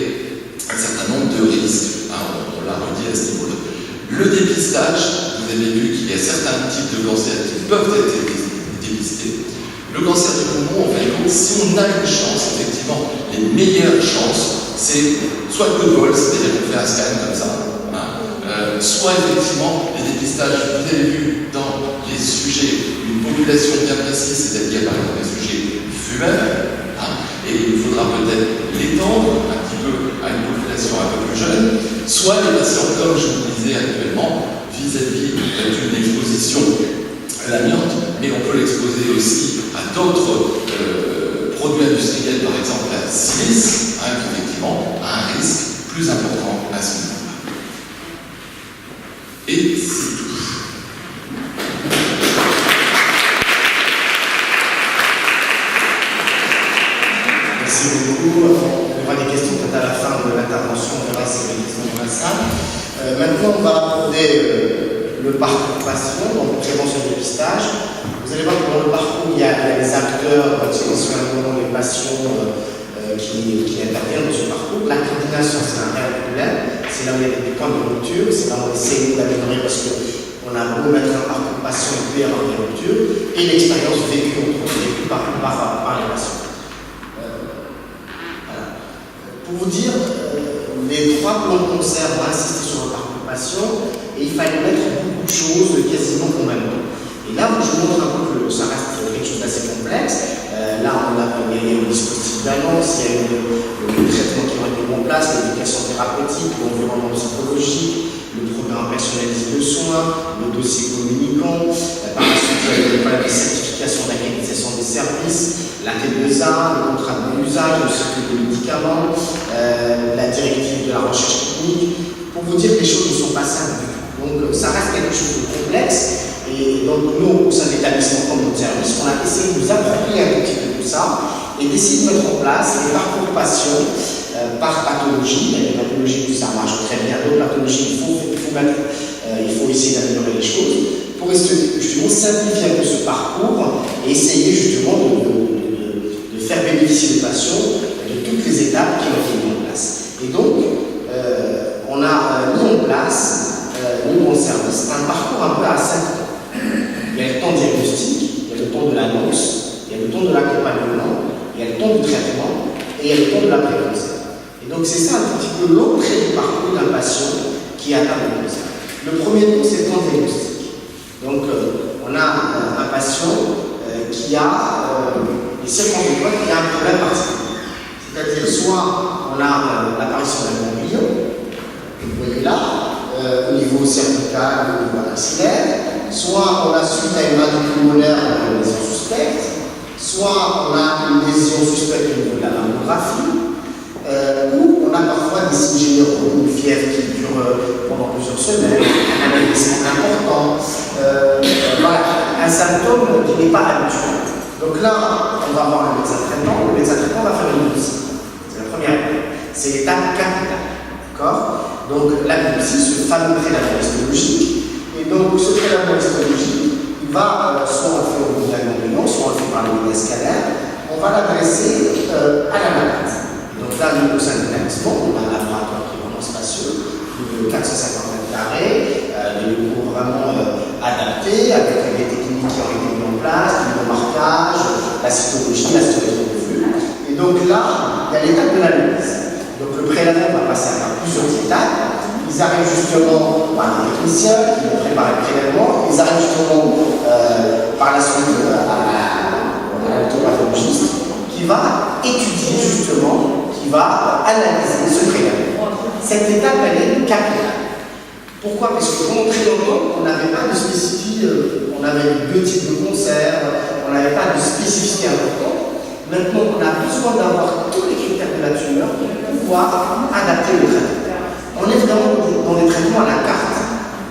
Speaker 4: un certain nombre de risques. On l'a redit à ce niveau-là. Le dépistage, vous avez vu qu'il y a certains types de cancers qui peuvent être dépistés. Le cancer du poumon, en fait, si on a une chance, effectivement, les meilleures chances, c'est soit le bol, c'est-à-dire qu'on fait un scan comme ça, soit effectivement les dépistages, vous avez vu dans les sujets, une population bien précise, c'est-à-dire par exemple les sujets fumeurs, et il faudra peut-être l'étendre un petit peu à une population un peu plus jeune, soit les patients, comme je vous le disais actuellement, vis-à-vis d'une exposition à l'amiante, mais on peut l'exposer aussi à d'autres produits industriels, par exemple la silice, qui effectivement a un risque plus important à ce niveau-là. Et c'est tout.
Speaker 2: Merci beaucoup. On aura des questions peut-être à la fin de l'intervention, on verra si les questions dans la salle. Maintenant, on va aborder le parcours patient, donc prévention et dépistage. Vous allez voir que dans le parcours, il y a les acteurs, essentiellement les patients qui interviennent dans ce parcours. La coordination, c'est un réel problème. C'est là où il y a des points de rupture, c'est là où on essaie d'améliorer parce qu'on a beau mettre un parcours patient, il peut y avoir des ruptures. Et l'expérience vécue, on trouve vécue par les patients. Pour vous dire, les 3 plans de concert vont insister sur le parcours patient et il fallait mettre beaucoup de choses quasiment complètement. Et là, je vous montre un peu que ça reste quelque chose d'assez complexe. Là, il y a eu le dispositif d'annonce, il y a eu le traitement qui ont été mis en place. place l'éducation thérapeutique, l'environnement psychologique, le programme personnalisé de soins, le dossier communicant, par la suite il y a le problème de certification d'accréditation des services, la T2A, le contrat de l'usage, le cycle de médicaments, la directive de la recherche technique. Pour vous dire que les choses ne sont pas simples. Donc ça reste quelque chose de complexe. Et donc nous, au sein de l'établissement comme notre service, on a essayé de nous approprier un petit peu tout ça et d'essayer de mettre en place des parcours patients par pathologie. Il y a des pathologies où ça marche très bien, d'autres pathologies, il faut essayer d'améliorer les choses pour justement simplifier un peu ce parcours et essayer justement de faire bénéficier le patient de toutes les étapes qui ont été mises en place. Et donc, on a mis en place, nous, mon service, un parcours un peu à 5 temps. Il y a le temps diagnostique, il y a le temps de l'annonce, il y a le temps de l'accompagnement, il y a le temps du traitement et il y a le temps de la prévention. Et donc c'est ça un petit peu l'entrée du parcours d'un patient qui atteint le cancer. Le premier temps, c'est le temps diagnostique. Donc on a un patient qui a des circonstances qui a un problème particulier. C'est-à-dire soit on a l'apparition d'un ganglion, vous voyez là, au niveau cervical, au niveau axillaire, soit on a suite à une radio pulmonaire une lésion suspecte, soit on a une lésion suspecte au niveau de la mammographie, ou on a parfois des signes généraux, une fièvre qui dure pendant plusieurs semaines, un anémie important, voilà, un symptôme qui n'est pas habituel. Donc là, on va voir le médecin traitant va faire une biopsie. C'est la première étape. C'est l'étape capitale. D'accord ? Donc la biopsie, ce fameux prélèvement histologique. Et donc ce prélèvement histologique, il va soit on le fait au niveau de la ganglion, soit on le fait par le média scalaire, on va l'adresser à la malade. Donc là, nous, au sein de l'établissement, on a un laboratoire qui est vraiment spacieux, de 450 mètres carrés, des locaux vraiment adaptés, avec des techniques qui ont été mises en place, du marquage, la cytologie, la cytométrie de flux. Et donc là, il y a l'étape de l'analyse. Donc le prélèvement va passer par plusieurs étapes. Ils arrivent justement par les techniciens qui vont préparer le prélèvement. Ils arrivent justement par la suite à l'autopathologie qui va étudier justement, qui va analyser ce prélèvement. Cette étape, elle est capitale. Pourquoi? Parce que pendant très longtemps, on n'avait pas de spécificité, on avait 2 types de cancers, on n'avait pas de spécificité importante. Maintenant, on a besoin d'avoir tous les critères de la tumeur pour pouvoir adapter le traitement. On est vraiment dans des traitements à la carte.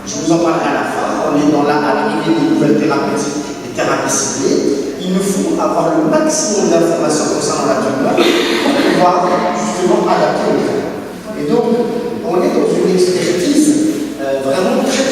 Speaker 2: Je vous en parlerai à la fin. On est dans l'arrivée des nouvelles thérapeutiques, des thérapies ciblées. Il nous faut avoir le maximum d'informations concernant la tumeur pour pouvoir justement adapter le traitement. Et donc, on est dans une expertise vraiment très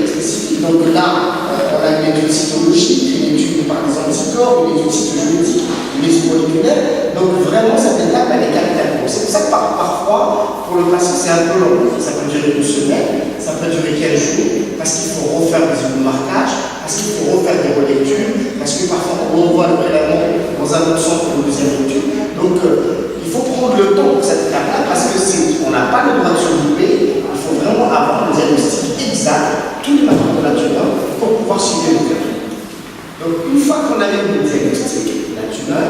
Speaker 2: spécifique. Donc là, on a une étude cytologique, une étude par les anticorps, une étude cytogénétique, une étude moléculaire. Donc vraiment, cette étape, elle est capitale. C'est pour ça que parfois, pour le patient, c'est un peu long. Ça peut durer 1 semaine, ça peut durer 15 jours, parce qu'il faut refaire des marquages, parce qu'il faut refaire des relectures, parce que parfois, on envoie le prélèvement dans un autre centre pour une deuxième lecture. Donc, il faut prendre le temps pour cette étape-là, parce que on n'a pas le droit de se louper. Il faut vraiment avoir le diagnostic exact, tous les pathologies de la tumeur, pour pouvoir suivre le traitement. Donc, une fois qu'on a eu le diagnostic de la tumeur,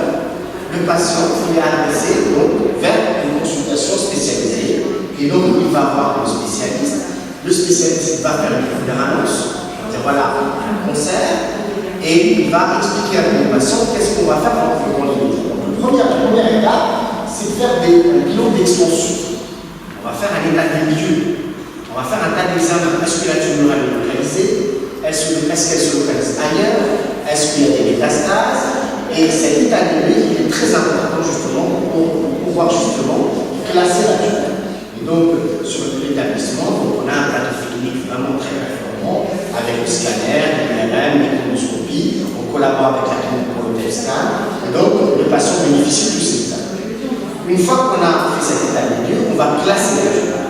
Speaker 2: le patient est adressé donc, vers une consultation spécialisée. Et donc, il va voir le spécialiste. Le spécialiste va faire une première annonce. Il va dire voilà, un cancer. Et il va expliquer à le patient qu'est-ce qu'on va faire dans le métier. Donc, la première étape, c'est de faire un bilan d'extension. On va faire un état des lieux. On va faire un tas d'examens. Est-ce que la tumeur est localisée? Est-ce qu'elle se localise ailleurs? Est-ce qu'il y a des métastases? Et cet état des lieux, il est très important justement pour pouvoir justement classer la tumeur. Et donc, sur l'établissement, on a un plateau clinique vraiment très performant avec le scanner, l'IRM, l'éconoscopie. On collabore avec la clinique pour le scan. Et donc, le patient bénéficie de tous ces états. Une fois qu'on a fait cet état des lieux, on va classer la tumeur.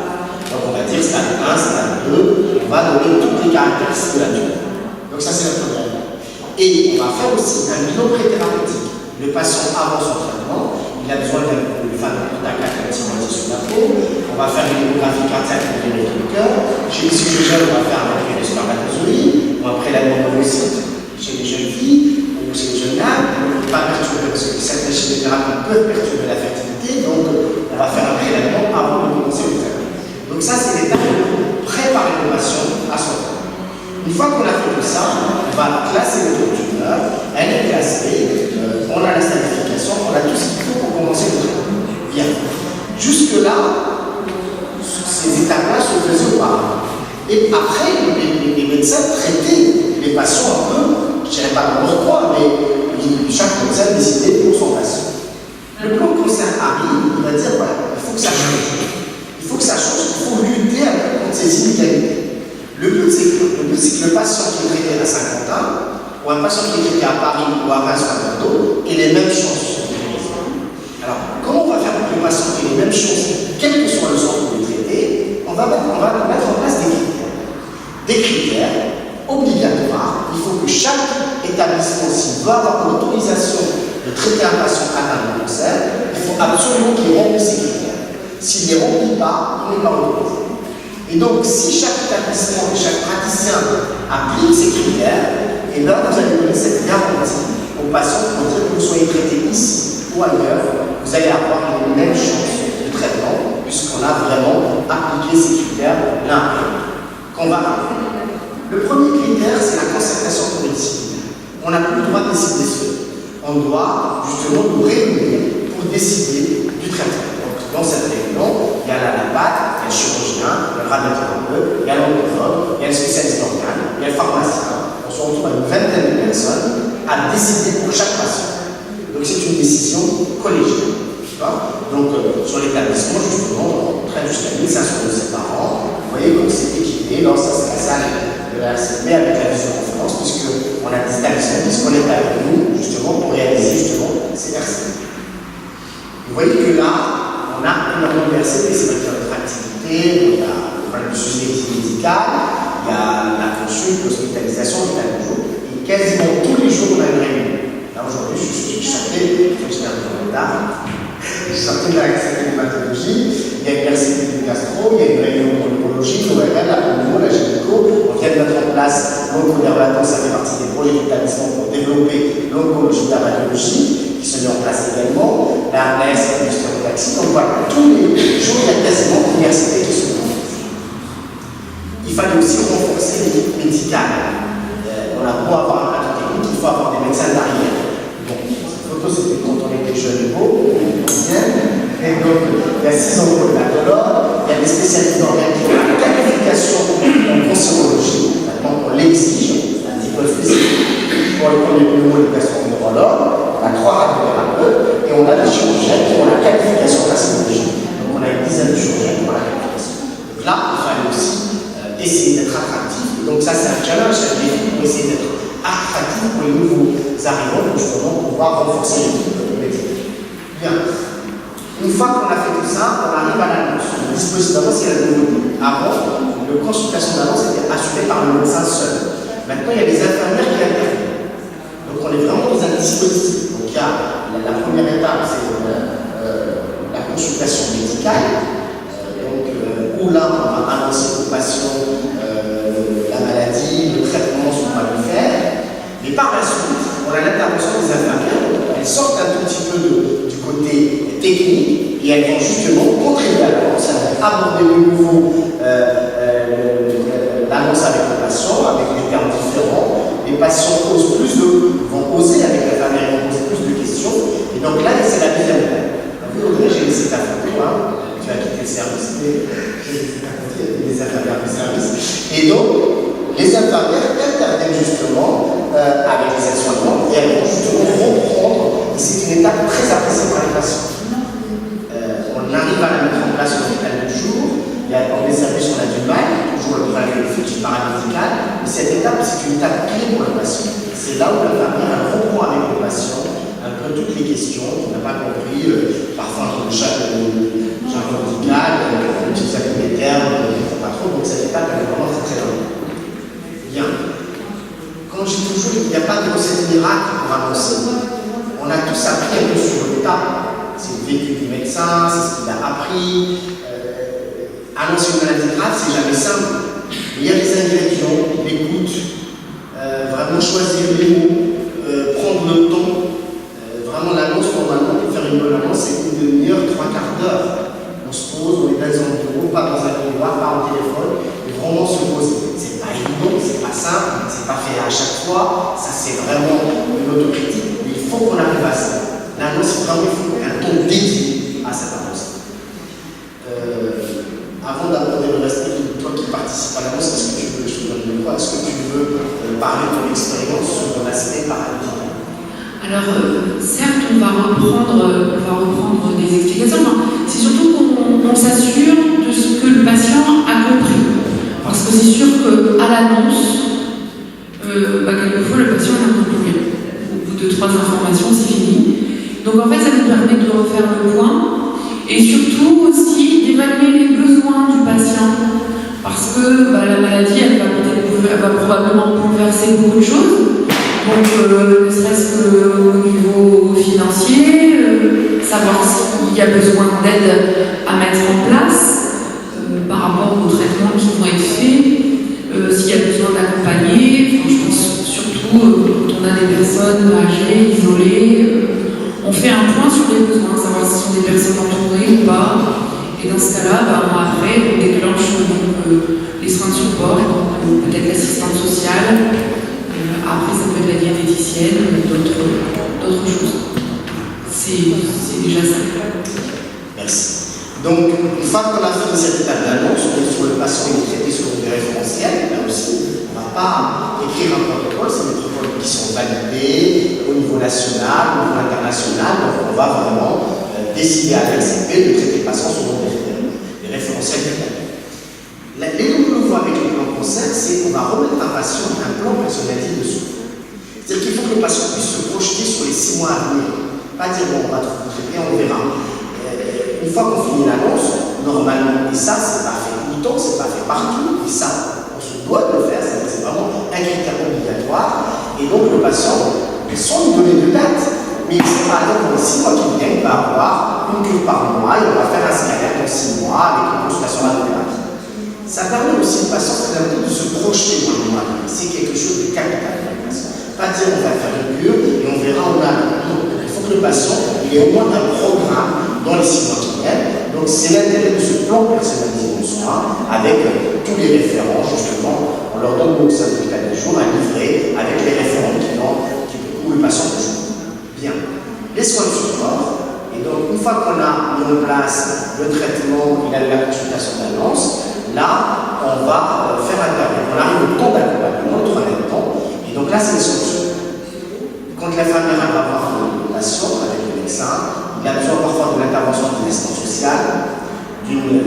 Speaker 2: Donc on va dire stade 1, stade 2, on va donner toutes les caractéristiques de la tumeur. Donc ça c'est la première étape. Et on va faire aussi un bilan pré-thérapeutique. Le patient avant son traitement, il a besoin de fameux contact anti-moitié sur la peau. On va faire une échographie cardiaque pour vérifier le cœur. Chez les sujets jeunes, on va faire un relevé de spermatozoïdes, ou un prélèvement d'ovocytes chez les jeunes filles ou chez les jeunes dames. On ne peut pas perturber parce que certaines chimiothérapies peuvent perturber la fertilité. Donc on va faire un prélèvement dire, voilà, il faut que ça change. Il faut que ça change, il faut lutter contre ces inégalités. Le but, c'est que le patient qui est traité à Saint-Quentin, ou un patient qui est traité à Paris ou à Reims ou à Bordeaux, ait les mêmes chances. Alors, comment on va faire pour que le patient ait les mêmes chances, quel que soit le centre où il est traité? On va mettre en place des critères. Des critères obligatoires. Il faut que chaque établissement, s'il doit avoir l'autorisation de traiter un patient atteint de cancer, il faut absolument qu'il remplisse ces critères. S'il ne les remplit pas, il n'est pas autorisé. Et donc, si chaque établissement et chaque praticien applique ces critères, et bien vous allez donner cette garantie aux patients pour dire que vous soyez traité ici ou ailleurs, vous allez avoir les mêmes chances de traitement, puisqu'on a vraiment appliqué ces critères l'un après l'autre. Le premier critère, c'est la concertation pluridisciplinaire. On n'a plus le droit de décider seul. On doit justement nous réunir pour décider du traitement. Donc, dans cette réunion, il y a l'allopathe, il y a le chirurgien, il y a le radiothérapeute, il y a l'oncologue, il y a le spécialiste d'organes, il y a le pharmacien. On se retrouve à une vingtaine de personnes à décider pour chaque patient. Donc, c'est une décision collégiale. Donc, sur l'établissement, justement, on traite jusqu'à 1500 de ses parents. Vous voyez comme c'est équipé. Alors, ça, c'est la salle de la RCP avec la visioconférence, puisqu'on a des établissements qui se connectent avec nous, justement, pour réaliser, justement, ces RCP. Vous voyez que là, on a énormément de RCP, c'est vrai qu'il y a notre activité, il y a le problème du suivi médical, il y a la consulte, l'hospitalisation, l'état du jour, et quasiment tous les jours, on a une réunion. Là, aujourd'hui, je sortais, j'étais un peu en retard. Je sortais de la hématologie, il y a une RCP de gastro, il y a une réunion d'oncologie, l'ORL, la pneumo, la gynéco. On vient de mettre en place l'oncodermatose, ça fait partie des projets d'établissement pour développer l'oncologie de la radiologie, qui se met en place également, la RCP du stérotaxie. Donc voilà, tous les jours, il y a quasiment une RCP qui se met en place. Il fallait aussi renforcer l'équipe médicale. On a beau avoir un plateau technique, il faut avoir des médecins d'arrière. Donc, cette photo, c'était quand on était jeune et beau, et donc, il y a 6 oncologues, il y a des spécialistes d'organes qui ont la qualification en cancérologie, maintenant on l'exige, c'est un diplôme spécifique pour le premier pneumo et le gastro-entérologue, on a 3 radiothérapeutes, et on a des chirurgiens qui ont la qualification en cancérologie. Donc, on a une dizaine de chirurgiens qui ont la qualification. Donc là, il fallait aussi essayer d'être attractif. Donc, ça, c'est un challenge, c'est un défi pour essayer d'être attractif pour les nouveaux arrivants, pour justement pouvoir renforcer l'équipe médicale. Bien. Une fois qu'on a fait tout ça, on arrive à l'annonce. Le dispositif d'annonce, c'est la nouveauté. Avant, la consultation d'annonce était assurée par le médecin seul. Maintenant, il y a les infirmières qui interviennent. Donc, on est vraiment dans un dispositif. Donc, il y a la première étape, c'est la consultation médicale. Où là, on va annoncer aux patients la maladie, le traitement qu'on va lui faire. Mais par la suite, on a l'intervention des infirmières. Elles sortent un tout petit peu du côté technique et elles vont justement contribuer à l'annonce, elles vont aborder de nouveau l'annonce avec le patient, avec des termes différents. Les patients vont oser avec l'infirmière, ils vont poser plus de questions. Et donc là, c'est la deuxième étape. Audrey, j'ai laissé ta photo, hein. Tu as quitté le service, mais j'ai laissé ta photo, il y avait des infirmières du service. Et donc, les infirmières interviennent justement avec les aides-soignants et elles vont justement reprendre. Et c'est une étape très appréciée par les patients. On arrive à la mettre en place sur l'hôpital du jour. Dans les services, on a du mal, toujours le travail du paramédical. Mais cette étape, c'est une étape clé pour le patient. C'est là où l'infirmière reprend avec le patient un peu toutes les questions qu'on n'a pas compris. Parfois, dans le jargon médical, on utilise des termes, on ne comprend pas trop. Donc, cette étape, elle est vraiment très très longue. Bien. Quand je dis toujours qu'il n'y a pas de recette miracle pour avancer, on a tous appris un peu sur le tas. C'est le vécu du médecin, c'est ce qu'il a appris. Annoncer une maladie grave, c'est jamais simple. Il y a des ingrédients, l'écoute, vraiment choisir les mots, prendre le temps. Vraiment, l'annonce, normalement, pour faire une bonne annonce, c'est une demi-heure, 3 quarts d'heure. On se pose, on est dans un bureau, pas dans un couloir, pas au téléphone, et vraiment se poser. C'est pas évident, c'est pas simple, c'est pas fait à chaque fois, ça c'est vraiment une autocritique, mais il faut qu'on arrive à ça. L'annonce, vraiment, il faut un temps dédié à cette annonce. Avant d'aborder le reste, toi qui participes à l'annonce, est-ce que tu veux, je te donne le droit, est-ce que tu veux parler de ton expérience sur ton aspect paramédical?
Speaker 3: Alors, certes, on va reprendre des explications. C'est c'est sûr qu'à l'annonce, quelquefois le patient n'a plus rien. Au bout de 3 informations, c'est fini. Donc en fait, ça nous permet de refaire le point et surtout aussi d'évaluer les besoins du patient. Parce que la maladie, elle va probablement bouleverser beaucoup de choses. Donc, ne serait-ce qu'au niveau financier, savoir s'il y a besoin d'aide à mettre en place par rapport aux traitements qui vont être faits, s'il y a besoin d'accompagner. Enfin, je pense surtout quand on a des personnes âgées, isolées, on fait un point sur les besoins, savoir si ce sont des personnes entourées ou pas. Et dans ce cas-là, après, on déclenche les soins de support, peut-être l'assistante sociale. Après, ça peut être la diététicienne, d'autres choses. C'est déjà ça.
Speaker 2: Merci. Donc, une fois qu'on a fait cette étape d'annonce, on est sur le patient, il est traité sur des référentiels. Là aussi, on ne va pas écrire un protocole, c'est des protocoles qui sont validés au niveau national, au niveau international. Donc, on va vraiment décider à l'XCP de traiter le patient selon des référentiels détaillés. Les nouveaux avec le plan cancer, c'est qu'on va remettre un patient un plan personnalisé de soins. C'est-à-dire qu'il faut que le patient puisse se projeter sur les 6 mois à venir. Pas dire, bon, on va tout traiter, on verra. Une fois qu'on finit l'annonce, normalement, et ça, c'est pas fait tout le temps, c'est pas fait partout, et ça, on se doit de le faire, c'est vraiment un critère obligatoire. Et donc, le patient, sans lui donner de date, mais c'est par exemple dans les 6 mois qui viennent, il va avoir une cure par mois, et on va faire un scanner dans 6 mois avec une consultation radiothérapie. Ça permet aussi au patient de se projeter dans le mois. C'est quelque chose de capital pour le patient. Pas dire on va faire une cure et on verra en allant. Il faut que le patient ait au moins un programme dans les 6 mois qui viennent. Donc c'est l'intérêt de ce plan personnalisé de soins avec tous les référents, justement. On leur donne donc ça depuis 4 jours, un livret avec les référents où le patient peut jouer. Bien. Les soins de support. Et donc une fois qu'on a mis en place le traitement, il a eu la consultation d'annonce. Là, on va faire intervenir. On arrive au temps d'accompagnement, le 3e temps, et donc là, c'est les solutions. Quand l'infirmière va voir le patient avec le médecin, il a besoin parfois de l'intervention d'une assistante sociale, d'une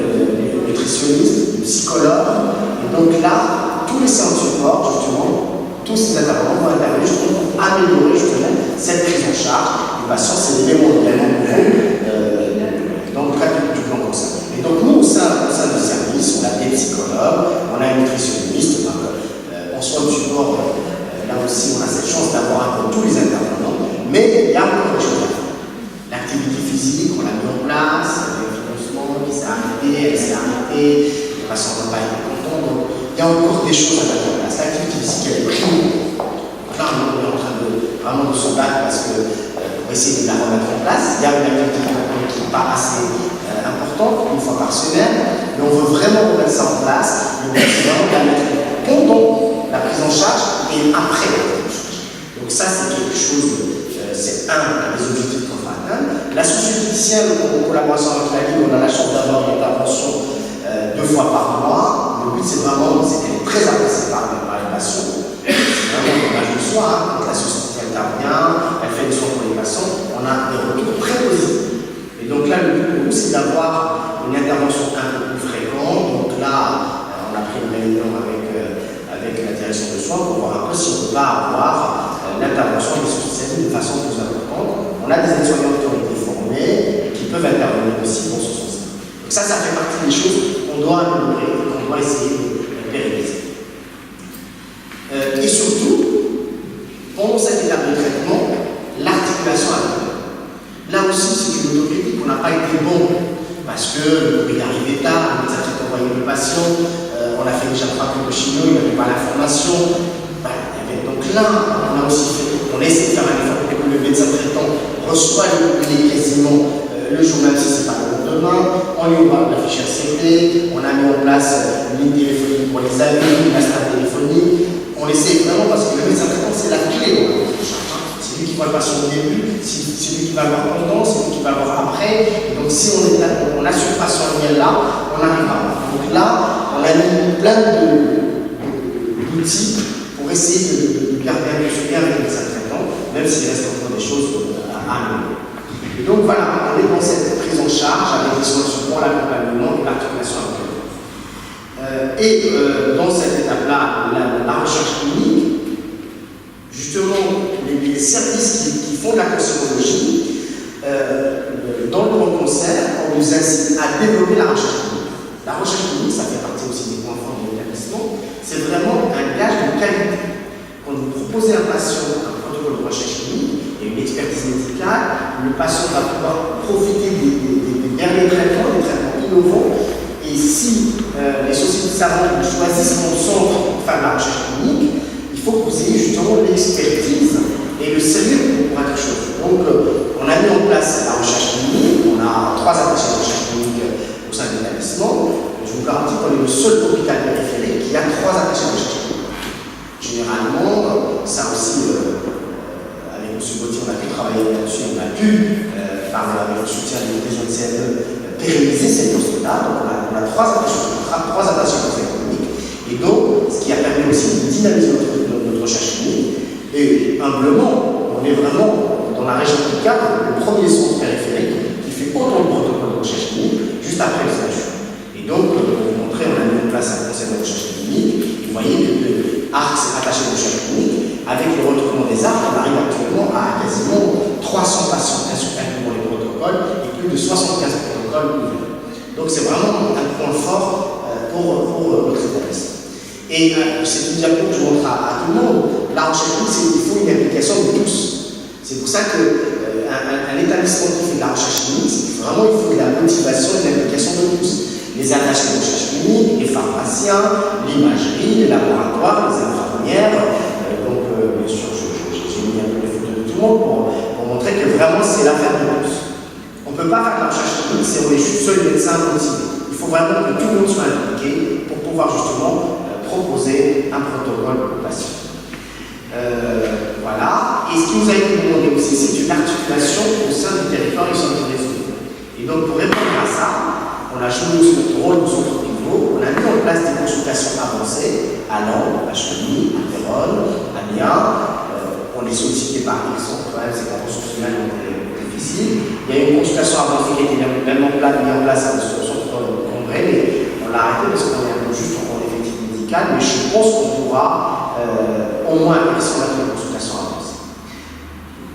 Speaker 2: nutritionniste, d'une psychologue, et donc là, tous les séances de support, justement, tous ces intervenants vont intervenir justement pour améliorer justement cette prise en charge du patient. C'est l'élément vraiment nouveau dans le cadre du plan cancer. Et donc nous, au sein du service, on a des psychologues, on a une nutritionniste, en soins de support, là aussi on a cette chance d'avoir un peu tous les intervenants, mais il y a encore des choses à faire. L'activité physique, on l'a mis en place, le financement qui s'est arrêté, elle s'est arrêtée, les patients n'ont pas été contents, donc il y a encore des choses à mettre en place. L'activité physique, elle est primordiale. Là, on est en train vraiment de se battre parce que pour essayer de la remettre en place, il y a une activité qui n'est pas assez importante, une fois par semaine, mais on veut vraiment remettre ça en place, le but c'est vraiment de la mettre pendant la prise en charge et après la prise en charge. Donc ça c'est quelque chose, c'est un des objectifs qu'on va atteindre. La socio-éthicienne, en collaboration avec la Ligue, on a la chance d'avoir une intervention 2 fois par mois. Le but c'est vraiment, c'est qu'elle est très appréciée par les patients. C'est vraiment un image de soi, quand la société intervient, elle fait des soins pour les patients, on a des retours très positifs. Et donc là, le but pour nous, c'est d'avoir une intervention un peu plus fréquente. Donc là, on a pris une réunion avec la direction de soins pour voir un peu si on peut pas avoir l'intervention des spécialistes de façon plus importante. On a des aides-soignants qui ont été formés et qui peuvent intervenir aussi dans ce sens-là. Donc ça fait partie des choses qu'on doit améliorer et qu'on doit essayer de pérenniser. Et surtout, pendant cette étape de traitement, l'articulation avec là aussi, c'est une autocritique qu'on n'a pas été bon, parce que il arrivait tard, le médecin qui envoyé le patient, on a fait déjà 3 cours de chimio, il n'avait pas l'information. Donc là, on a aussi fait, on a essayé de faire un effort pour que le médecin traitant reçoit quasiment le jour même si ce n'est pas le lendemain. On lui envoie la fiche RCP, on a mis en place une ligne téléphonique pour les amis, une astreinte téléphonique. On essaie vraiment parce que le médecin traitant, c'est la clé dans la prise en charge. C'est lui qui voit le patient au début, c'est lui qui va avoir pendant, c'est lui qui va avoir après. Et donc si on assure pas ce lien-là, on n'arrivera pas. Donc là, on a mis plein d'outils pour essayer de garder un peu ce lien avec le médecin traitant, même s'il reste encore des choses à améliorer. Et donc voilà, on est dans cette prise en charge avec les soins de support, l'accompagnement et l'articulation avec eux. Dans cette étape-là, la recherche clinique, justement, les services qui font de la cancérologie, dans le plan cancer, on nous incite à développer la recherche clinique. La recherche clinique, ça fait partie aussi des points forts de l'établissement, c'est vraiment un gage de qualité. Quand vous proposez à un patient un protocole de recherche clinique et une expertise médicale, le patient va pouvoir profiter des derniers traitements, des traitements innovants. Et si les sociétés de savants choisissent mon centre pour faire de la recherche clinique, il faut que vous ayez justement l'expertise et le sérieux pour être chose. Donc, on a mis en place la recherche clinique, on a 3 attachés de recherche clinique au sein de l'établissement. Je vous garantis qu'on est le seul hôpital périphérique qui a 3 attachés de recherche clinique. Généralement, ça aussi, avec M. Gauthier, on a pu travailler là-dessus, on a pu, avec le soutien des régions de CNE, pérenniser ces postes-là. Donc, on a 3 attachés de recherche clinique. Et donc, ce qui a permis aussi de dynamiser notre recherche clinique. Et humblement, on est vraiment dans la région du Cap, le premier centre périphérique qui fait autant de protocoles de recherche clinique juste après le CHU. Et donc, pour vous montrer, on a mis en place un conseil de recherche clinique. Vous voyez que ARC s'est attaché de recherche clinique. Avec le retournement des ARC, on arrive actuellement à quasiment 300 patients incluant les protocoles et plus de 75 protocoles ouverts. Donc, c'est vraiment un point fort pour notre établissement. Et c'est une diapo que je montre à tout le monde. La recherche clinique, il faut une implication de tous. C'est pour ça qu'un établissement qui fait de la recherche clinique, vraiment, il faut de la motivation et de l'implication de tous. Les attachés de recherche clinique, les pharmaciens, l'imagerie, les laboratoires, les infirmières. Bien sûr, j'ai mis un peu les photos de tout le monde pour montrer que vraiment, c'est l'affaire de tous. On ne peut pas faire de la recherche clinique si on est juste seul médecin motivé. Il faut vraiment que tout le monde soit impliqué pour pouvoir justement proposer un protocole aux patients. Voilà. Et ce qui nous a été demandé aussi, c'est une articulation au sein du territoire et au sein du réseau. Et donc, pour répondre à ça, on a joué aussi notre rôle aux autres niveaux. On a mis en place des consultations avancées à Lens, à Chevigny, à Péronne, à Amiens. On est sollicité par exemple, quand même, c'est la ressource humaine difficile. Il y a une consultation avancée qui a été mise en place à ce centre de congrès, mais on l'a arrêté parce qu'on est un peu juste en effectif médical, mais je pense qu'on pourra au moins exploiter une consultation avancée.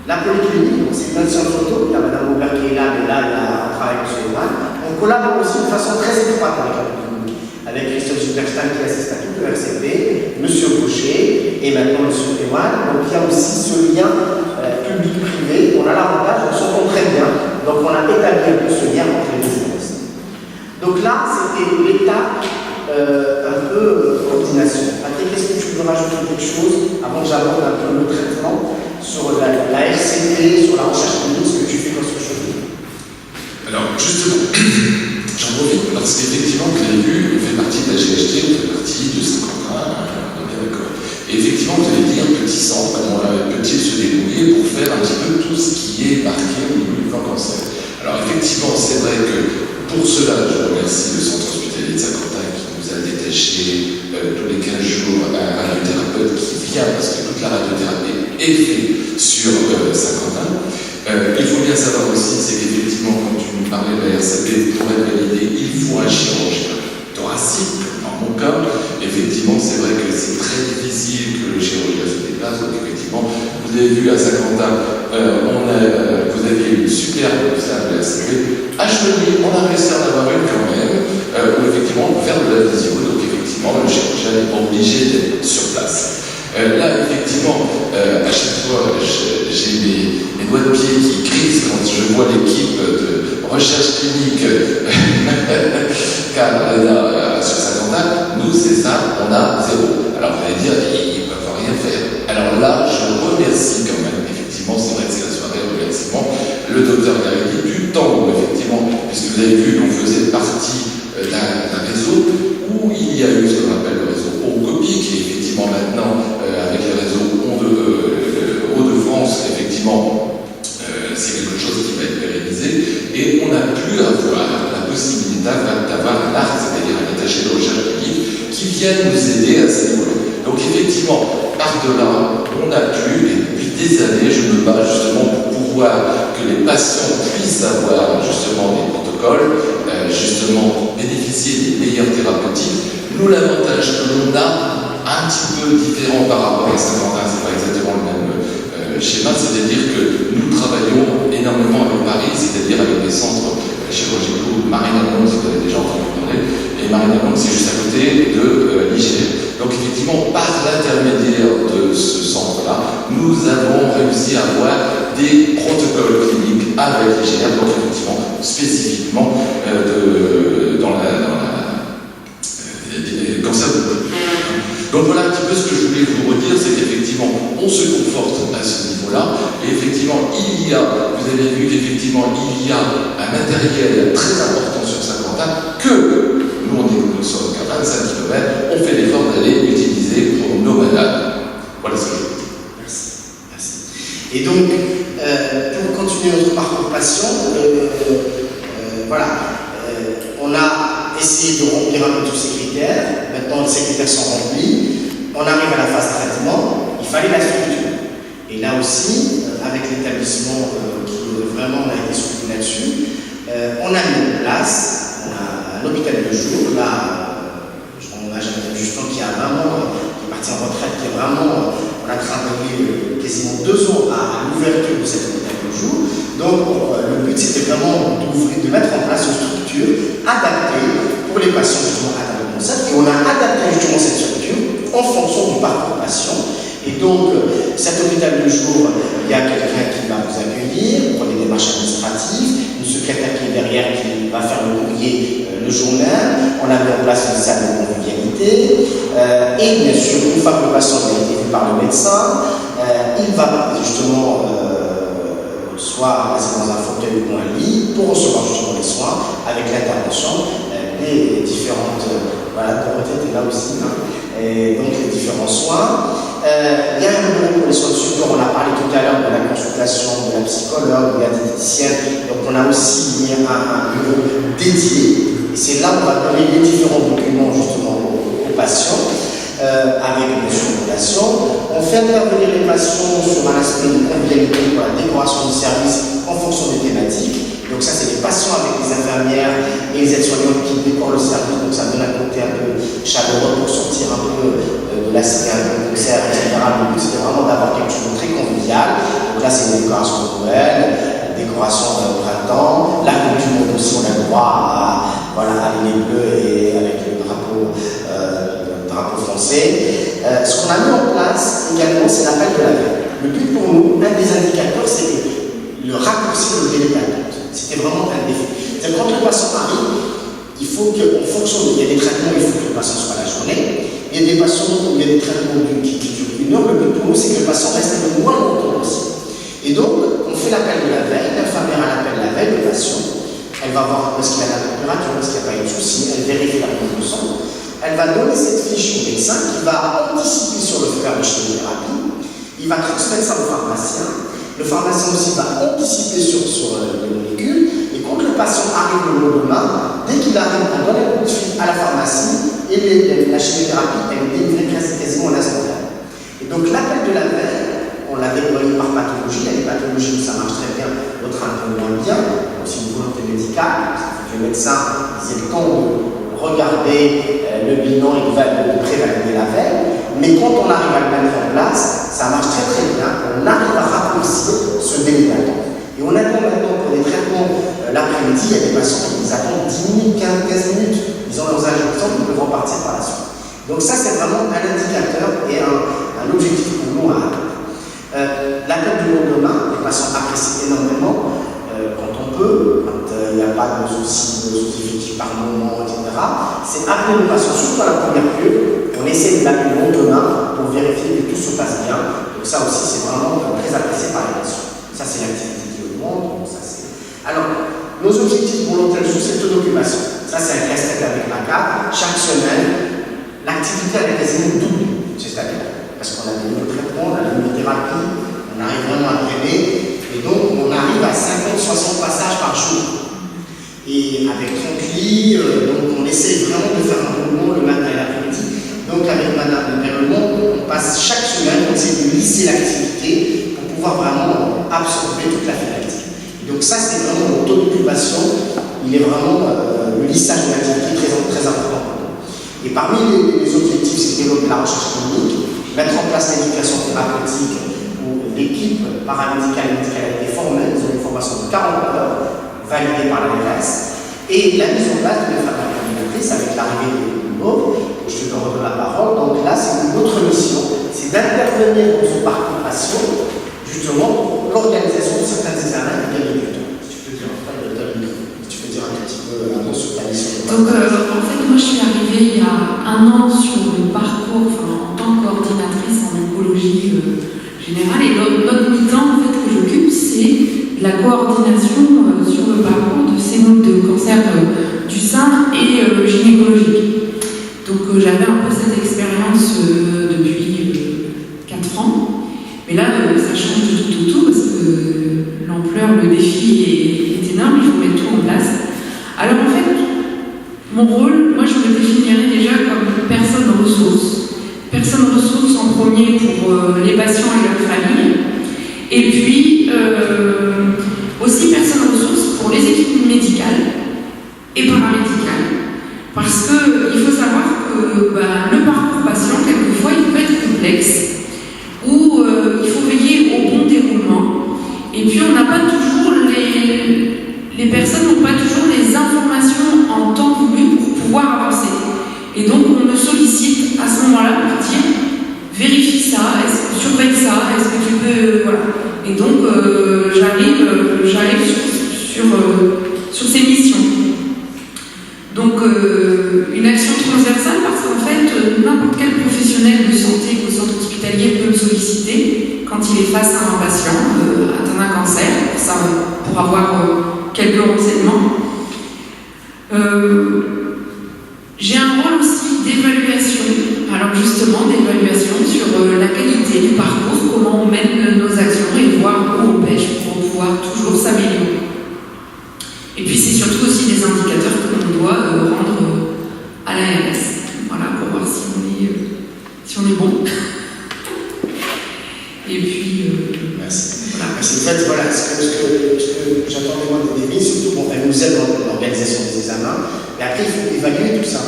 Speaker 2: La polyclinique, c'est une ancienne photo, il y a Mme Aubert qui est là, mais là, il y a un travail avec M. Ewan. On collabore aussi de façon très étroite avec la polyclinique, avec Christophe Superstein qui assiste à tout le RCP, M. Gaucher et maintenant M. Ewan. Donc il y a aussi ce lien public-privé. On a l'avantage, on s'entend très bien, donc on a établi un peu ce lien entre les deux services. Donc là, c'était l'étape un peu coordination. Patrick, est-ce que tu veux rajouter quelque chose avant que j'aborde un peu le traitement sur la RCP, sur la recherche clinique, ce que tu fais dans ce chemin?
Speaker 4: Alors, justement, j'en profite parce qu'effectivement, vous avez vu, on fait partie de la GHT, on fait partie de Saint-Quentin, on est bien d'accord. Et effectivement, vous allez dire, petit centre, comment peut-il se débrouiller pour faire un petit peu tout ce qui est marqué au niveau du plan cancer? Alors, effectivement, c'est vrai que pour cela, je remercie le centre hospitalier de Saint-Quentin qui nous a détaché tous les 15 jours un radiothérapeute qui vient, parce que toute la radiothérapie est faite sur Saint-Quentin. Il faut bien savoir aussi, c'est qu'effectivement, quand tu nous parlais de la RCP, pour être validé, il faut un chirurgien thoracique. Dans mon cas, effectivement, c'est vrai que c'est très difficile que le chirurgien se déplace. Donc, effectivement, vous avez vu à Saint-Quentin, vous aviez une super salle de la RCP. À Chevigny, on a réussi à en avoir une quand même, où effectivement, on peut faire de la visio. Donc, effectivement, le chirurgien n'est pas obligé d'être sur place. Là, effectivement, à chaque fois, j'ai mes doigts de pied qui crissent quand je vois l'équipe de recherche clinique sur Saint-Quentin. Nous, c'est ça, on a 0. Alors, vous allez dire, ils ne peuvent rien faire. Alors là, je remercie quand même, effectivement, c'est vrai que c'est la soirée de remerciement, le docteur Garrigue du temps où, effectivement, puisque vous avez vu qu'on faisait partie d'un réseau où il y a eu ce qu'on appelle le réseau Eurocopie, qui est effectivement maintenant, avec le réseau Hauts-de-France, effectivement, c'est quelque chose qui va être pérennisé, et on a pu avoir la possibilité d'avoir un ARC, c'est-à-dire un attaché de recherche clinique, qui vient nous aider à ce niveau-là. Donc effectivement, par-delà, on a pu, et depuis des années, je me bats justement pour pouvoir que les patients puissent avoir justement des protocoles, justement bénéficier des meilleures thérapeutiques, Nous, l'avantage que l'on a, un petit peu différent par rapport à Saint-Quentin, c'est pas exactement le même schéma, c'est-à-dire que nous travaillons énormément avec Paris, c'est-à-dire avec des centres chirurgicaux. Marine-Allemande, si vous avez déjà entendu parler, et Marine-Allemande, c'est juste à côté de l'IGN. Donc effectivement, par l'intermédiaire de ce centre-là, nous avons réussi à avoir des protocoles cliniques avec l'IGN, donc effectivement, spécifiquement dans les cancers de peau. Donc voilà un petit peu ce que je voulais vous redire, c'est qu'effectivement, on se conforte à ce niveau-là, et effectivement, vous avez vu qu'effectivement, il y a un matériel très important sur Saint-Quentin que nous, nous sommes qu'à 25 km, on fait l'effort d'aller utiliser pour nos malades. Voilà ce que je veux dire.
Speaker 2: Merci. Et donc, pour continuer notre parcours patient, on a essayé de remplir un peu tous ces critères. Maintenant, ces critères sont remplis. On arrive à la phase traitement. Il fallait la structure. Et là aussi, avec l'établissement qui vraiment a été soutenu là-dessus, on a mis en place un hôpital de jour. Là, on a Justin qui est parti en retraite, on a travaillé quasiment 2 ans à l'ouverture de cet hôpital de jour. Donc, le but, c'était vraiment de mettre en place une structure adaptée pour les patients justement atteints de cancer. Et on a adapté justement cette structure en fonction du parcours patient. Et donc, cet hôpital de jour, il y a quelqu'un qui va vous accueillir pour les démarches administratives, une secrétaire qui est derrière qui va faire le courrier, le journal. On a mis en place une salle de convivialité. Et bien sûr, une fois que le patient a été vu par le médecin, il va justement soit passer dans un fauteuil ou un lit pour recevoir justement les soins avec l'intervention des différentes Dorothée était là aussi, et donc les différents soins. Il y a un bureau pour les soins de support, on a parlé tout à l'heure de la consultation de la psychologue, de la diététicienne, donc on a aussi mis un bureau dédié, et c'est là où on va donner les différents documents justement aux patients, avec une simulation. On fait intervenir les patients sur un aspect de convivialité pour la décoration du service en fonction des thématiques. Donc ça, c'est les patients avec les infirmières et les aides-soignantes qui décorent le service. Donc ça donne un côté un peu chaleureux pour sortir un peu de la scène, du concert, etc. Le but, c'était vraiment d'avoir quelque chose de très convivial. Donc là, c'est une décoration de Noël, une décoration de printemps. La Coupe du Monde aussi, on a le droit à les bleus et avec le drapeau français. Ce qu'on a mis en place également, c'est l'appel de la veille. Le but pour nous, un des indicateurs, c'est le raccourcir le délai d'attente. C'était vraiment un défi. C'est-à-dire quand le patient arrive, il faut qu'en fonction, il y a des traitements, il faut que le patient soit la journée. Il y a des patients où il y a des traitements qui durent 1 heure. Le but pour nous, c'est que le patient reste le moins longtemps possible. Et donc, on fait l'appel de la veille, l'infirmière l'appelle la veille, le patient. Elle va voir est-ce qu'il a la température, est-ce qu'il n'y a pas eu de souci, elle vérifie la prise de sang. Elle va donner cette fiche au médecin qui va anticiper sur le faire de chimiothérapie. Il va transmettre ça au pharmacien. Le pharmacien aussi va anticiper sur les molécules. Et quand le patient arrive le lendemain, dès qu'il arrive, on donne un coup de fil à la pharmacie et la chimiothérapie, elle est délivrée quasiment à l'instantané. Et donc l'appel de la veille, on l'a déployé par pathologie. Il y a des pathologies où ça marche très bien, d'autres un peu moins bien. Il y a aussi une volonté médicale. Le médecin ait le temps de regarder le bilan et de prévalider la veille. Mais quand on arrive à le mettre en place, ça marche très très bien. On arrive à raccourcir ce délai d'attente. Et on attend maintenant pour des traitements l'après-midi, il y a des patients qui attendent 10 minutes, 15 minutes. Ils ont leurs injections, ils peuvent repartir par la suite. Donc ça, c'est vraiment un indicateur et un objectif pour nous à atteindre. L'appel du lendemain, les patients apprécient énormément quand on peut, quand il n'y a pas de soucis effectifs par moment, etc. C'est appeler le patient, surtout à la première queue. On essaie de l'appeler le lendemain pour vérifier que tout se passe bien. Donc ça aussi, c'est vraiment très apprécié par les patients. Ça, c'est l'activité qui augmente. Alors, nos objectifs pour l'hôtel jour, c'est taux d'occupation. Ça, c'est un casse-tête avec la carte. Chaque semaine, l'activité est quasiment double. C'est-à-dire, parce qu'on a des nouveaux traitements, on a des nouvelles thérapies, on arrive vraiment à traîner. Et donc, on arrive à 50-60 passages par jour. Et avec 30 lits, donc on essaie vraiment de faire un roulement le matin et l'après-midi. Donc, avec Madame Perlemont, on passe chaque semaine, on essaie de lisser l'activité pour pouvoir vraiment absorber toute la finalité. Donc, ça, c'est vraiment le taux d'occupation. Il est vraiment le lissage de l'activité très important pour nous. Et parmi les objectifs, c'est développer la recherche clinique, mettre en place l'éducation thérapeutique où l'équipe paramédicale et médicale a été formée, ils ont une formation de 40 heures validée par l'ARS, et la mise en place de l'effet communautaire avec l'arrivée de l'eau. Je te redonne la parole. Donc là, c'est une autre mission, c'est d'intervenir dans son parcours patient, justement, pour l'organisation de certains examens et des résultats. Si tu peux dire un petit peu un mot sur ta mission.
Speaker 3: Donc, en fait, moi, je suis arrivée il y a 1 an sur le parcours, en tant que coordinatrice en oncologie générale, et l'autre mi-temps, en fait, que j'occupe, c'est la coordination sur le parcours de ces modes de cancer du sein et gynécologique. Donc, j'avais un peu cette expérience depuis 4 ans, mais là, ça change de tout, parce que l'ampleur, le défi est énorme, il faut mettre tout en place. Alors, en fait, mon rôle, moi, je me définirais déjà comme personne ressource. Personne ressource en premier pour les patients et leurs familles. Et puis, aussi personne ressource pour les équipes médicales et paramédicales. Parce qu'il faut savoir que le parcours patient, quelquefois, il peut être complexe, où il faut veiller au bon déroulement. Et puis, on n'a pas toujours les personnes n'ont pas toujours les informations en temps voulu pour pouvoir avancer. Et donc, on me sollicite à ce moment-là pour dire vérifie ça, surveille ça, est-ce que tu peux. Voilà. Et donc, j'arrive sur ces missions. Donc, une action transversale parce qu'en fait, n'importe quel professionnel de santé au centre hospitalier peut me solliciter quand il est face à un patient atteint d'un cancer, pour avoir quelques renseignements. J'ai un rôle aussi d'évaluation, alors justement d'évaluation sur la qualité du parcours, comment on mène nos actions et voir où on pêche pour pouvoir toujours s'améliorer. Et puis c'est surtout aussi des indicateurs que l'on doit rendre à l'ARS, voilà, pour voir si on est bon. Et puis...
Speaker 2: Merci.
Speaker 3: Voilà.
Speaker 2: Merci. En fait, voilà, ce que j'attendais moi des débits, surtout, elle nous aide dans l'organisation des examens, mais après, il faut évaluer tout ça.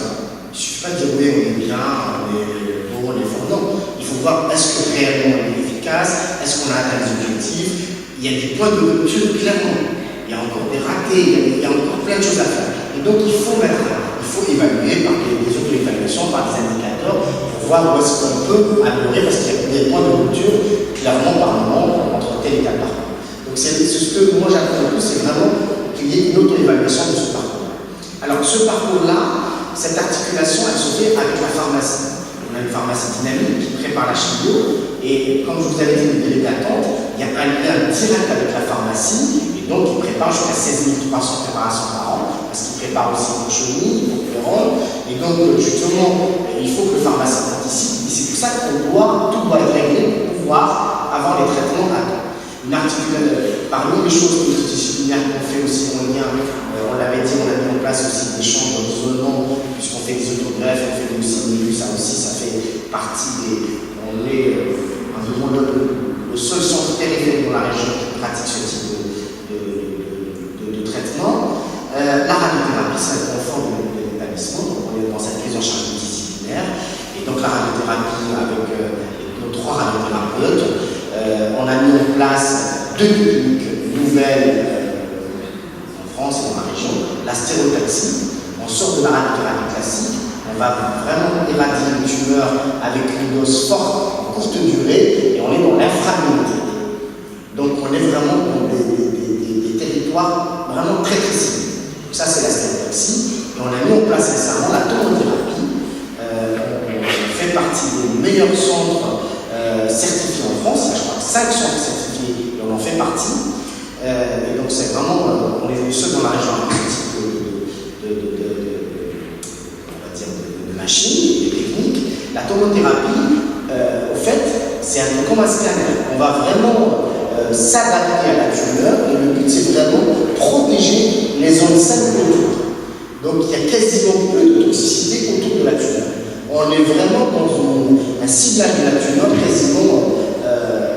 Speaker 2: Il ne suffit pas de dire, oui, on est bien, on est bon, on est fort. Non, il faut voir, est-ce que réellement on est efficace, est-ce qu'on a atteint les objectifs. Il y a des points de rupture, clairement. Il y a encore des ratés, il y a encore plein de choses à faire. Et donc, il faut évaluer par des auto-évaluations, par des indicateurs, pour voir où est-ce qu'on peut améliorer, parce qu'il y a des points de rupture, clairement, par moment, entre tel et tel parcours. Donc, c'est ce que moi j'attends le plus, c'est vraiment qu'il y ait une auto-évaluation de ce parcours. Alors, ce parcours-là, cette articulation, elle se fait avec la pharmacie. On a une pharmacie dynamique qui prépare la chimio, et comme je vous avais dit, le délai d'attente, il y a un lien direct avec la pharmacie. Donc, il prépare jusqu'à 16 300 préparations par an, parce qu'il prépare aussi les chenilles, il faut les rendre. Et donc, justement, il faut que le pharmacien participe. Et c'est pour ça tout doit être réglé pour pouvoir avoir les traitements à temps. Parmi les choses multidisciplinaires qu'on fait aussi en lien, on l'avait dit, on a mis en place aussi des chambres d'isolement, puisqu'on fait des autogreffes, on fait aussi ça aussi, ça fait partie on est environ le seul centre périphérique dans la région qui pratique ce type de traitement. La radiothérapie, c'est un confort de l'établissement, donc on est dans cette prise en charge multidisciplinaire. Et donc la radiothérapie avec nos 3 radiothérapeutes, on a mis en place 2 techniques nouvelles en France et dans la région. La stéréotaxie, on sort de la radiothérapie classique, on va vraiment éradier une tumeur avec une dose forte, courte durée, et on est dans l'inframédiatique. Donc on est vraiment dans des territoires vraiment très ciblés. Donc ça c'est la stéréotaxie. Et on a mis en place récemment la tomothérapie. On fait partie des meilleurs centres certifiés en France. Je crois que 5 centres certifiés, et on en fait partie. Et donc c'est vraiment, on est les seuls dans la région avec ce type de machines, de techniques. La tomothérapie, au fait, c'est un peu comme un scanner. On va vraiment s'adapter à la tumeur, et le but c'est vraiment protéger les zones saines autour. Donc il y a quasiment peu de toxicité autour de la tumeur. On est vraiment dans un ciblage de la tumeur quasiment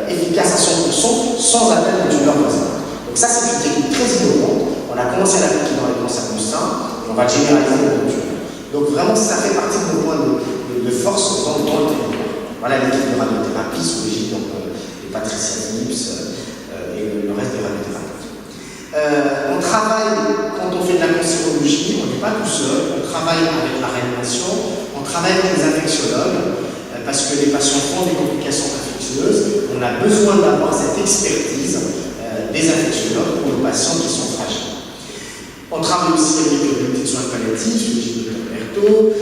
Speaker 2: efficace à 100% sans atteindre la tumeur présente. Donc ça c'est une technique très innovante. On a commencé à l'appliquer dans les cancers du sein et on va le généraliser dans les tumeurs. Donc vraiment, ça fait partie de nos points de force dans le territoire. Voilà l'équipe de radiothérapie sous l'égide de Patricia Phillips et le reste des radiothérapeutes. On travaille, quand on fait de la cancérologie, on n'est pas tout seul, on travaille avec la réanimation, on travaille avec les infectiologues, parce que les patients font des complications infectieuses, on a besoin d'avoir cette expertise des infectiologues pour les patients qui sont fragiles. On travaille aussi avec le petit soins palliatifs, le Dr Berthaud,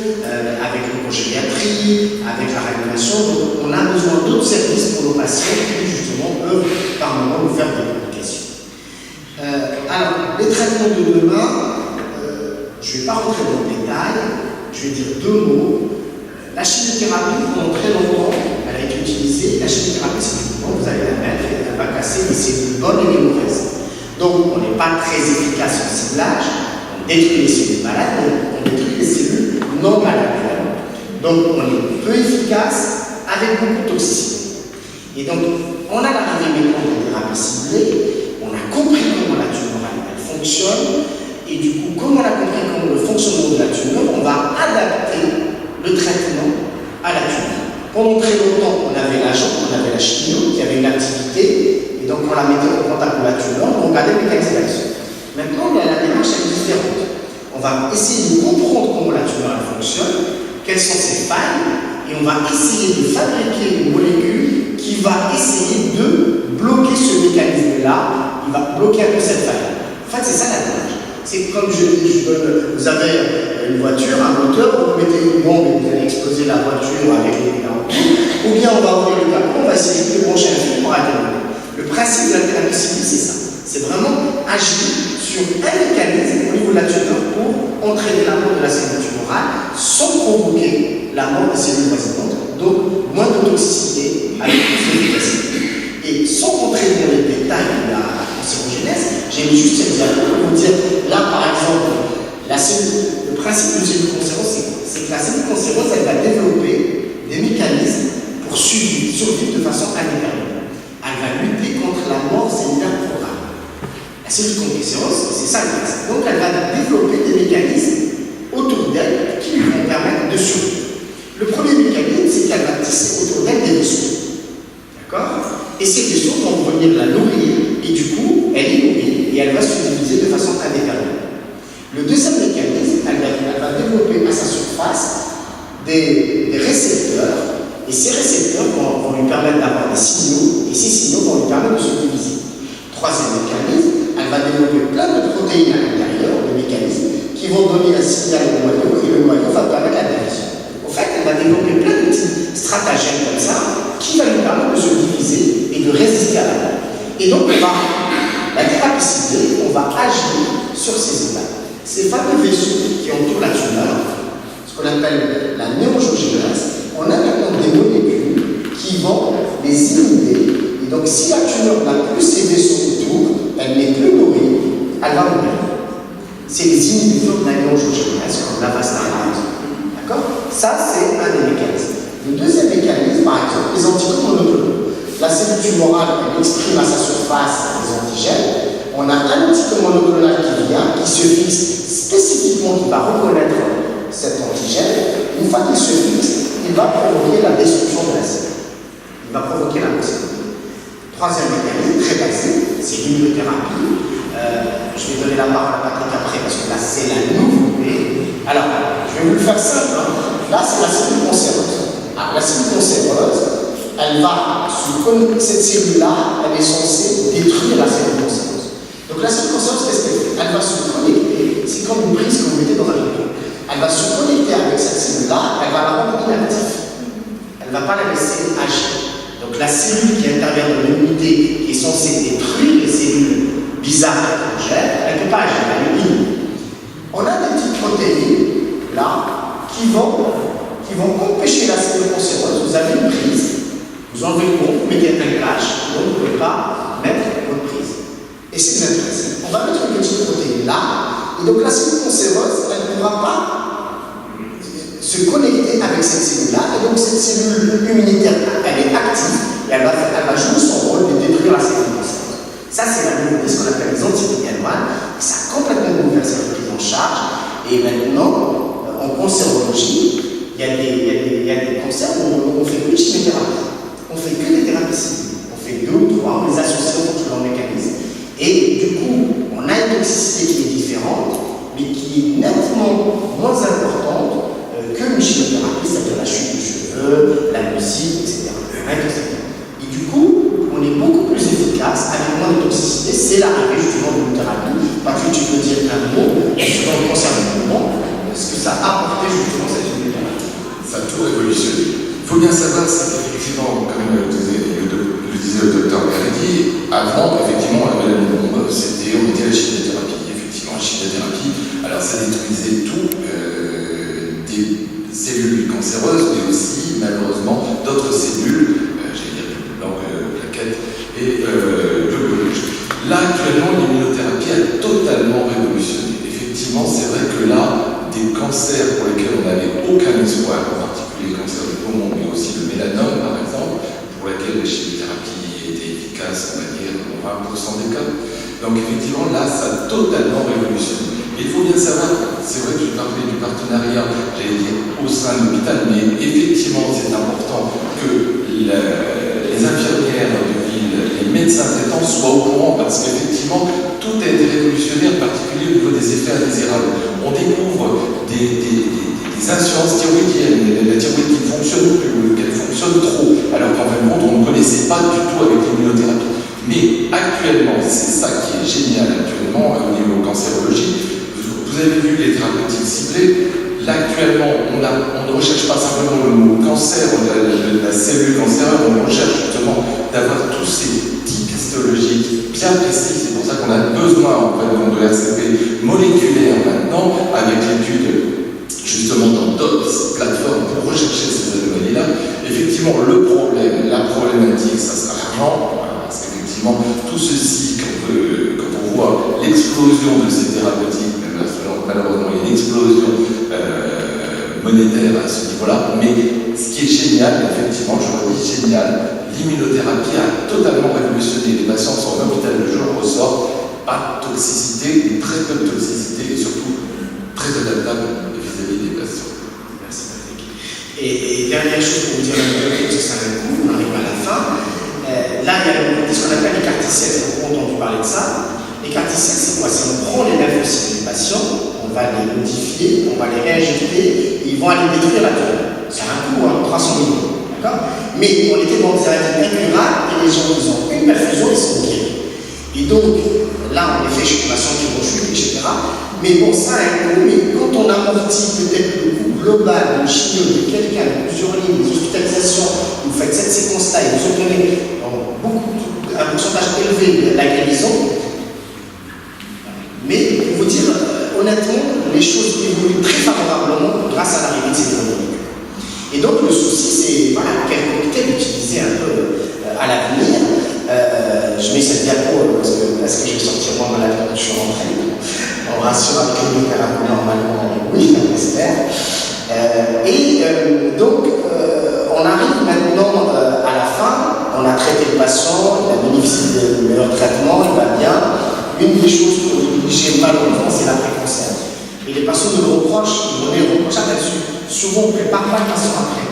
Speaker 2: avec l'oncogériatrie, avec la réanimation. Donc on a besoin d'autres services pour nos patients qui justement peuvent par moment nous faire des complications. Alors, les traitements de demain, je ne vais pas rentrer dans le détail, je vais dire deux mots. La chimiothérapie, pendant très longtemps, elle a été utilisée. La chimiothérapie, c'est du coup, vous allez la mettre et elle va casser les cellules bonnes et les mauvaises. Donc, on n'est pas très efficace en ciblage, on détruit les cellules malades, mais on détruit les cellules non malades. Donc, on est peu efficace avec beaucoup de toxicité. Et donc, on a l'arrivée maintenant de thérapie ciblée, on a compris comment la tumeur elle fonctionne, et du coup, comme on a compris comment le fonctionnement de la tumeur, on va adapter le traitement à la tumeur. Pendant très longtemps, on avait l'agent, on avait la chimio qui avait une activité, et donc on la mettait en contact de la tumeur, on regardait le mécanisme d'action. Maintenant, la démarche est différente. On va essayer de comprendre comment la tumeur fonctionne, quelles sont ses failles, et on va essayer de fabriquer une molécule qui va essayer de bloquer ce mécanisme-là, il va bloquer un peu cette faille. En fait, c'est ça la démarche. C'est comme je donne, vous avez une voiture, un moteur, vous mettez une bombe et vous allez exploser la voiture avec les dents. Ou bien on va ouvrir le capot, on va essayer de brancher un fil pour atteindre. Le principe de la thérapie ciblée, c'est ça. C'est vraiment agir sur un mécanisme au niveau de la tumeur pour entraîner la mort de la cellule tumorale sans provoquer la mort des cellules résistantes. Donc, moins de toxicité avec plus d'efficacité. Et sans rentrer dans les détails de la cancérogénèse, j'ai juste cet exemple pour vous dire, là par exemple, le principe d'une cellule cancéreuse, c'est que la cellule cancéreuse, elle va développer des mécanismes pour survivre de façon indéterminée. Elle va lutter contre la mort cellulaire programmée. La cellule cancéreuse, c'est ça le principe. Donc elle va développer des mécanismes autour d'elle qui lui vont permettre de survivre. Le premier mécanisme, c'est qu'elle va tisser autour d'elle des vaisseaux. D'accord? Et ces vaisseaux vont venir la nourrir, et du coup, elle est nourrie, et elle va se diviser de façon indéterminée. Le deuxième mécanisme, elle va développer à sa surface des récepteurs, et ces récepteurs vont lui permettre d'avoir des signaux, et ces signaux vont lui permettre de se diviser. Troisième mécanisme, elle va développer plein de protéines à l'intérieur, des mécanismes, qui vont donner un signal au noyau, et le noyau va permettre la division. En fait, elle va développer plein de petits stratagèmes comme ça, qui va lui permettre de se diviser et de résister à la mort. Et donc, la thérapie ciblée, on va agir sur ces étapes. Ces fameux vaisseaux qui entourent la tumeur, ce qu'on appelle la néangiogénèse, on a maintenant des molécules qui vont les inhiber. Et donc, si la tumeur n'a plus ces vaisseaux autour, elle n'est plus nourrie, elle va mourir. C'est les inhibiteurs de la néangiogénèse, comme l'avastin. D'accord? Ça, c'est un des mécanismes. Le deuxième mécanisme, par exemple, les anticorps monoclonaux. La cellule tumorale, elle exprime à sa surface des antigènes. On a un anticorps monoclonal qui vient, qui se fixe spécifiquement, qui va reconnaître cet antigène. Une fois qu'il se fixe, il va provoquer la destruction de la cellule. Il va provoquer la mort. Troisième mécanisme, très basique, c'est l'immunothérapie. Je vais donner la parole à Patrick après, parce que là, c'est la nouveauté. Alors, je vais vous le faire simple. Hein. Là, c'est la cellule cancéreuse. La cellule cancéreuse, elle va se connecter, cette cellule-là, elle est censée détruire la cellule cancéreuse. Donc la cellule cancéreuse, qu'est-ce qu'elle fait? Elle va se connecter, c'est comme une prise que vous mettez dans un bouton. Elle va se connecter avec cette cellule-là, elle va la rendre inactive. Elle ne va pas la laisser agir. Donc la cellule qui intervient dans l'unité, qui est censée détruire les cellules bizarres qu'elle gère, elle ne peut pas agir, elle est inhibe. On a des petites protéines, là, qui vont empêcher la cellule cancéreuse. Vous avez une prise, vous enlevez le pont, vous mettez un cache, donc vous ne pouvez pas mettre votre prise. Et c'est le même principe. On va mettre une petite protéine là, et donc la cellule cancéreuse, elle ne pourra pas se connecter avec cette cellule-là, et donc cette cellule immunitaire, elle est active, et elle va jouer son rôle de détruire la cellule cancéreuse. Ça, c'est la nouveauté, ce qu'on appelle les anti-PD-1, et ça a complètement bouleversé la prise en charge, et maintenant, en cancérologie, on ne fait que des thérapies ciblées. On fait 2 ou 3, on les associe au fonctionnement mécanisme. Et du coup, on a une toxicité qui est différente, mais qui est nettement moins importante qu'une chimiothérapie, c'est-à-dire la chute de cheveux, la leucine, etc. Et du coup, on est beaucoup plus efficace avec moins de toxicité. C'est l'arrivée justement de l'immunothérapie. Patrick, tu peux dire un mot sur le cancer du poumon, ce que ça a apporté justement cette immunothérapie.
Speaker 4: Ça a tout révolutionné. Il faut bien savoir, c'est qu'effectivement, comme le disait le docteur Garedi, avant, effectivement, la maladie de bombe, c'était, on mettait la chimiothérapie. Effectivement, la chimiothérapie, alors ça détruisait tout, des cellules cancéreuses, mais aussi, malheureusement, d'autres cellules, j'allais dire plaquettes, et biologiques. Là, actuellement, l'immunothérapie a totalement révolutionné. Effectivement, c'est vrai que là, des cancers pour lesquels on n'avait aucun espoir, en particulier le cancer du poumon, mais aussi le mélanome, par exemple, pour lequel la chimiothérapie était efficace, on va dire, dans 20% des cas. Donc, effectivement, là, ça a totalement révolutionné. Il faut bien savoir, c'est vrai que je parlais du partenariat, j'allais dire, au sein de l'hôpital, mais effectivement, c'est important que les infirmières de ville, les médecins traitants soient au courant, parce qu'effectivement, tout a été révolutionné, en particulier au niveau des effets indésirables. On découvre des assurances thyroïdiennes, la thyroïde qui ne fonctionne plus, ou qu'elle fonctionne trop, alors qu'en fin de compte, on ne connaissait pas du tout avec l'immunothérapie. Mais actuellement, c'est ça qui est génial actuellement au niveau cancérologie. Vous avez vu les thérapeutiques ciblées. Là, actuellement, on ne recherche pas simplement le mot cancer, la cellule cancéreuse, on recherche justement d'avoir tous ces types histologiques bien précis. C'est pour ça qu'on a besoin en fait, de RCP moléculaire maintenant, avec l'étude justement dans d'autres plateformes pour rechercher ces anomalies-là. Effectivement, la problématique, ça sera l'argent, parce qu'effectivement, tout ceci, quand on voit l'explosion de ces thérapeutiques, malheureusement, il y a une explosion monétaire à ce niveau-là, mais ce qui est génial, effectivement, je redis génial, l'immunothérapie a totalement révolutionné. Les patients sont en hôpital le jour, ressortent, pas de toxicité, ou très peu de toxicité, et surtout très adaptable vis-à-vis des patients.
Speaker 2: Merci Patrick. Et dernière chose pour vous dire, parce que c'est un coup, on arrive à la fin. Là, il y a ce qu'on appelle les carticelles. Vous avez entendu parler de ça. Les carticelles, c'est quoi? C'est on prend les lymphocytes des patients, on va les modifier, on va les réinjecter, et ils vont aller détruire la tumeur. C'est un coût, 300 millions. D'accord? Mais on était dans des maladies incurables, et les gens, ils ont une perfusion, ils sont guéris. Et donc, là, on les fait chez des patients qui vont chuter, etc. Mais bon, ça a un coût, mais quand on amortit peut-être le coût global d'une chimio de quelqu'un de plusieurs lignes, des hospitalisations, vous faites cette séquence-là et vous obtenez un pourcentage élevé de la guérison. Mais pour vous dire, honnêtement, les choses évoluent très favorablement grâce à l'arrivée de ces molécules. Et donc le souci, c'est quel cocktail utiliser un peu à l'avenir. Je mets cette diapo parce que est-ce que je vais sortir moi malade quand je suis rentré? On rassure avec une thérapie normalement, oui, on espère. Donc, on arrive maintenant à la fin. On a traité le patient, il a bénéficié de meilleurs traitements, il va bien. Une des choses qu'on est obligé malheureusement, c'est l'après-cancer. Et les patients de reproches, ils vont les reprocher là-dessus. Souvent, on ne prépare pas le patient après.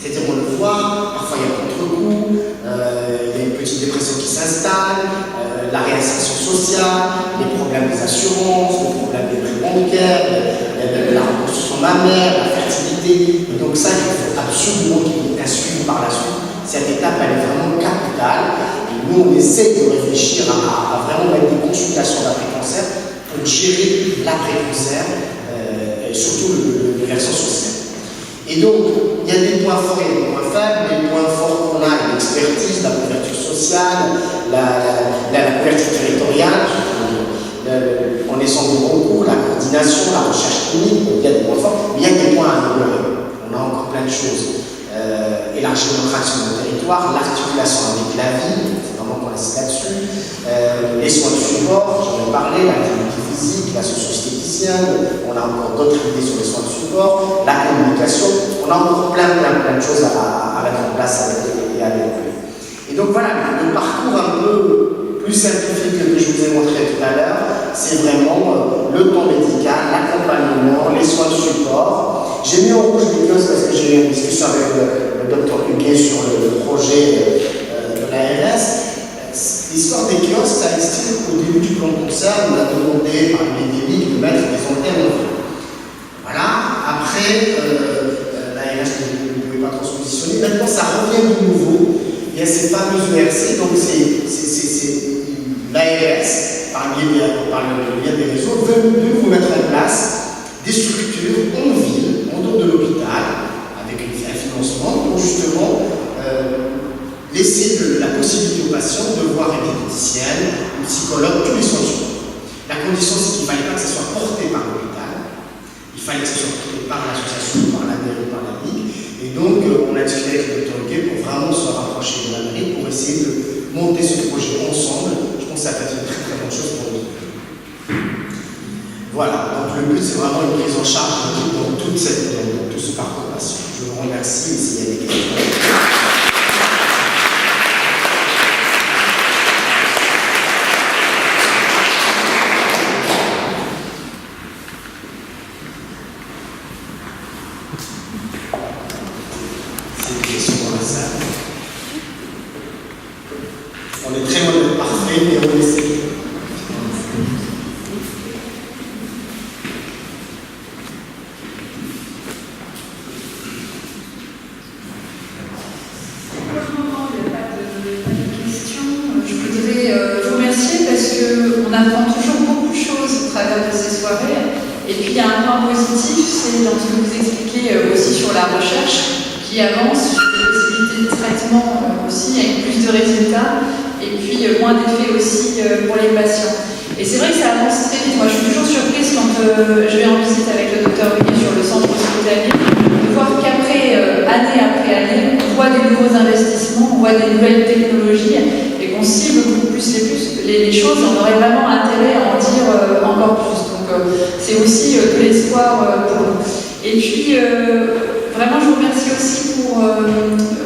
Speaker 2: C'est-à-dire, on le voit, parfois il y a un contre-coup, il y a une petite dépression qui s'installe, la réinsertion sociale, les problèmes des assurances, les problèmes des prêts bancaires, la reconstruction mammaire, la fertilité. Et donc, ça, il faut absolument qu'il y ait un suivi par la suite. Cette étape, elle est vraiment capitale. Et nous, on essaie de réfléchir à vraiment mettre des consultations d'après-cancer pour gérer l'après-cancer, surtout le versant social. Et donc, il y a des points forts et des points faibles. Les points forts qu'on a, l'expertise, la couverture sociale, la couverture territoriale, en laissant de recours, la coordination, la recherche clinique. Il y a des points forts, mais il y a des points à améliorer. On a encore plein de choses. Élargir notre action dans le territoire, l'articulation avec la vie, il faut vraiment qu'on insiste là-dessus, les soins de support, j'en ai parlé, l'activité physique, la socio-esthéticienne, on a encore d'autres idées sur les soins de support, la communication, on a encore plein de choses à mettre en place et à développer. Et donc voilà, le parcours un peu plus simplifié que je vous ai montré tout à l'heure, c'est vraiment le temps médical, l'accompagnement, les soins de support. J'ai mis en rouge les kiosques parce que j'ai eu une discussion avec le Dr Huguet sur le projet de l'ARS. L'histoire des kiosques, ça estime qu'au début du plan de concert, on a demandé par l'épidémie de mettre des antennes en ville. Voilà, après, l'ARS ne pouvait pas trop se positionner. Maintenant, ça revient de nouveau. Il y a ces fameuses ERC, donc c'est l'ARS, par le lien des réseaux, veut de nouveau mettre en place des structures en ville, en dehors de l'hôpital, avec un financement pour justement laisser la possibilité aux patients de voir un diététicienne, un psychologue, tous les soins. La condition, c'est qu'il ne fallait pas que ça soit porté par l'hôpital, il fallait que ça soit porté par l'association, par la mairie, par la ligue. Et donc, on a discuté avec le Dr Huguet pour vraiment se rapprocher de la mairie, pour essayer de monter ce projet ensemble. Je pense que ça va être une très très bonne chose pour nous. Voilà, donc le but, c'est vraiment une prise en charge dans tout ce parcours patient. Je vous remercie, s'il y a des questions. On est très loin d'être parfait, mais on essaie.
Speaker 1: Je voudrais vous remercier parce qu'on apprend toujours beaucoup de choses au travers de ces soirées. Et puis il y a un point positif, c'est dans ce que vous expliquez aussi sur la recherche qui avance, sur les possibilités de traitement aussi avec plus de résultats et puis moins d'effets aussi pour les patients. Et c'est vrai que ça avance très vite. Moi je suis toujours surprise quand je vais en visite avec le Dr Huguet sur le centre hospitalier de voir qu'après, année après année, on voit des nouveaux investissements, on voit des nouvelles technologies et qu'on cible beaucoup plus les choses, on aurait vraiment intérêt à en dire encore plus. Donc c'est aussi de l'espoir pour nous. Et puis vraiment je vous remercie aussi pour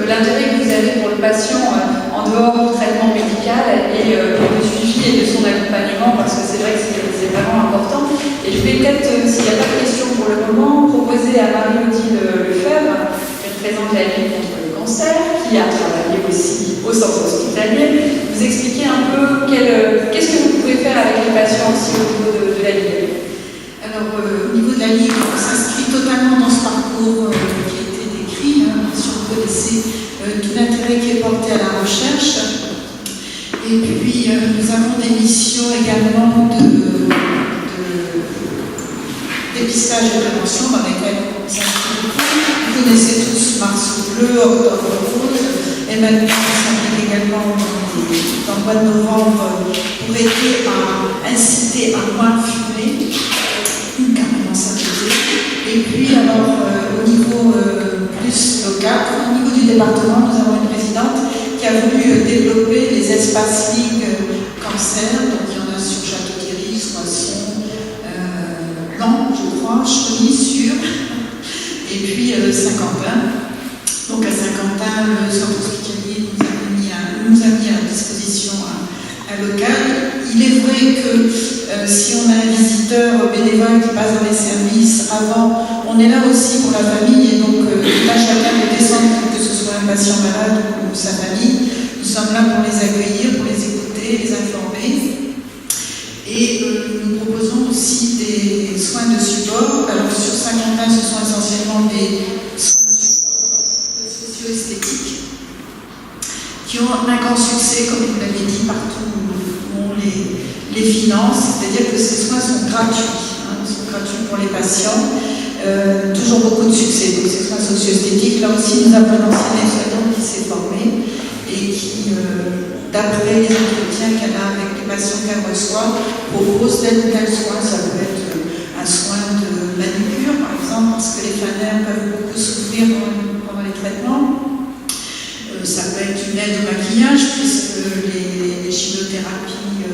Speaker 1: l'intérêt que vous avez pour le patient en dehors du traitement médical et du suivi et de son accompagnement, parce que c'est vrai que c'est vraiment important. Et je vais peut-être, s'il n'y a pas de questions pour le moment, proposer à Marie-Odile Lefebvre, qui représente la Ligue contre le cancer, qui a travaillé aussi au centre hospitalier, vous expliquer un peu qu'est-ce que vous pouvez faire avec les patients aussi au niveau de la Ligue.
Speaker 5: Alors, au niveau de la Ligue, on s'inscrit totalement dans ce parcours qui a été décrit, si on connaissait tout l'intérêt qui est porté à la recherche. Et puis, nous avons des missions également de dépistage et prévention dans lesquelles on s'inscrit beaucoup. Vous connaissez tous Mars Bleu, Octobre Rose, et maintenant on s'implique également dans le mois de novembre pour aider à inciter à moins fumer, carrément s'impliquer. Et puis alors au niveau plus local, au niveau du département, nous avons une présidente qui a voulu développer les espaces Ligue cancer, donc il y en a sur Château-Thierry, Soissons, Lan, je crois, Chevigny-sur, et puis Saint-Quentin. Donc à Saint-Quentin, le centre hospitalier nous a mis à disposition un local. Il est vrai que si on a un visiteur bénévole qui passe dans les services avant, on est là aussi pour la famille et donc à chacun de descendre, que ce soit un patient malade ou sa famille. Nous sommes là pour les accueillir, pour les écouter, les informer. Et nous proposons aussi des soins de support. Alors sur Saint-Quentin, ce sont essentiellement des soins de support socio-esthétiques qui ont un grand succès, comme vous l'avez dit, partout où on les finance, c'est-à-dire que ces soins sont gratuits, sont gratuits pour les patients, toujours beaucoup de succès. Donc ces soins socio-esthétiques, là aussi nous avons un ancien soignant qui s'est formé et qui, d'après les entretiens qu'elle a avec les patients qu'elle reçoit, propose tel ou tel soin. Ça peut être un soin de manucure, par exemple, parce que les fanères peuvent beaucoup souffrir pendant les traitements. Ça peut être une aide au maquillage, puisque les chimiothérapies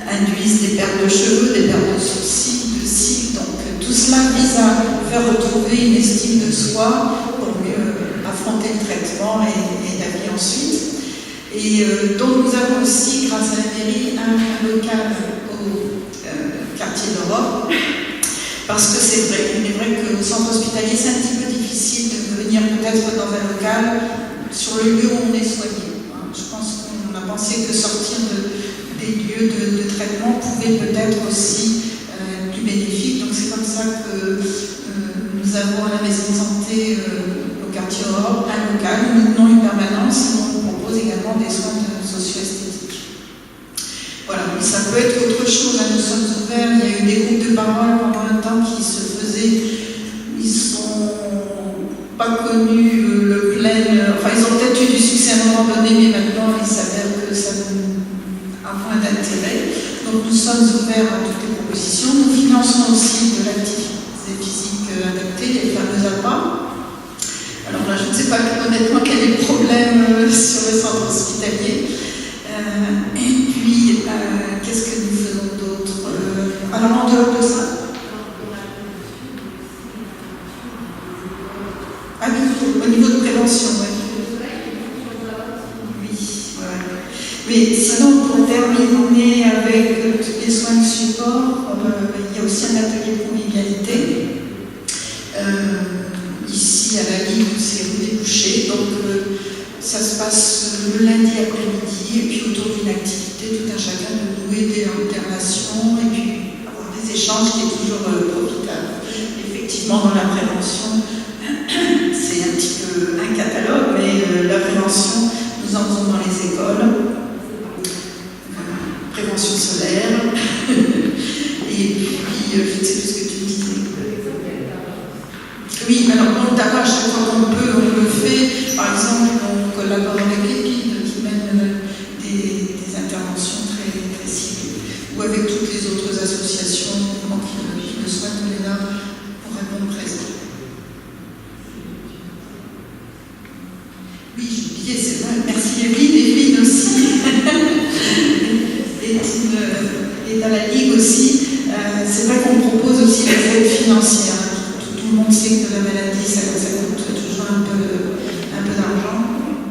Speaker 5: induisent des pertes de cheveux, des pertes de sourcils, de cils. Donc tout cela vise à faire retrouver une estime de soi pour mieux affronter le traitement et la vie ensuite. Et donc nous avons aussi, grâce à la mairie, un local au quartier d'Europe Parce que c'est vrai, il est vrai que au centre hospitalier, c'est un petit peu difficile de venir peut-être dans un local sur le lieu où on est soigné. Je pense qu'on a pensé que sortir des lieux de traitement pouvait peut-être aussi être plus bénéfique. Donc c'est comme ça que nous avons à la maison de santé au quartier Aurore un local où nous tenons une permanence et on propose également des soins socio-esthétiques. Voilà, mais ça peut être autre chose. Nous sommes ouverts. Il y a eu des groupes de parole pendant un temps qui se faisaient. Ils sont pas connus le plein. Enfin, ils ont peut-être eu du succès à un moment donné, mais maintenant il s'avère que ça a moins d'intérêt. Donc nous sommes ouverts à toutes les propositions. Nous finançons aussi de l'activité physique adaptée, les fameux APA. Alors là, je ne sais pas honnêtement quel est le problème sur le centre hospitalier. Et puis, qu'est-ce que nous faisons d'autre? Alors, en dehors de ça, au niveau de prévention, oui. Mais sinon, pour terminer avec tous les soins de support, il y a aussi un atelier de convivialité. Ici, à la Ligue, c'est rue des Bouchers. Donc, ça se passe le lundi après-midi, et puis autour d'une activité, tout un chacun de nouer des relations, et puis avoir des échanges qui est toujours profitable. Effectivement, dans la prévention, c'est un petit peu un catalogue, mais la prévention, nous en faisons dans les écoles. Prévention solaire. Et puis, je ne sais plus ce que tu me disais. Oui, alors dans le tabac, chaque fois qu'on peut, on le fait. Par exemple, on collabore avec l'EPID qui mène des interventions très, très ciblées, ou avec toutes les autres associations qui le souhaitent, on est là pour répondre présent. Oui, j'ai oublié, c'est vrai. Merci Evelyne aussi. Et dans la Ligue aussi, c'est vrai qu'on propose aussi des aides financières. Tout le monde sait que la maladie, ça coûte toujours un peu d'argent.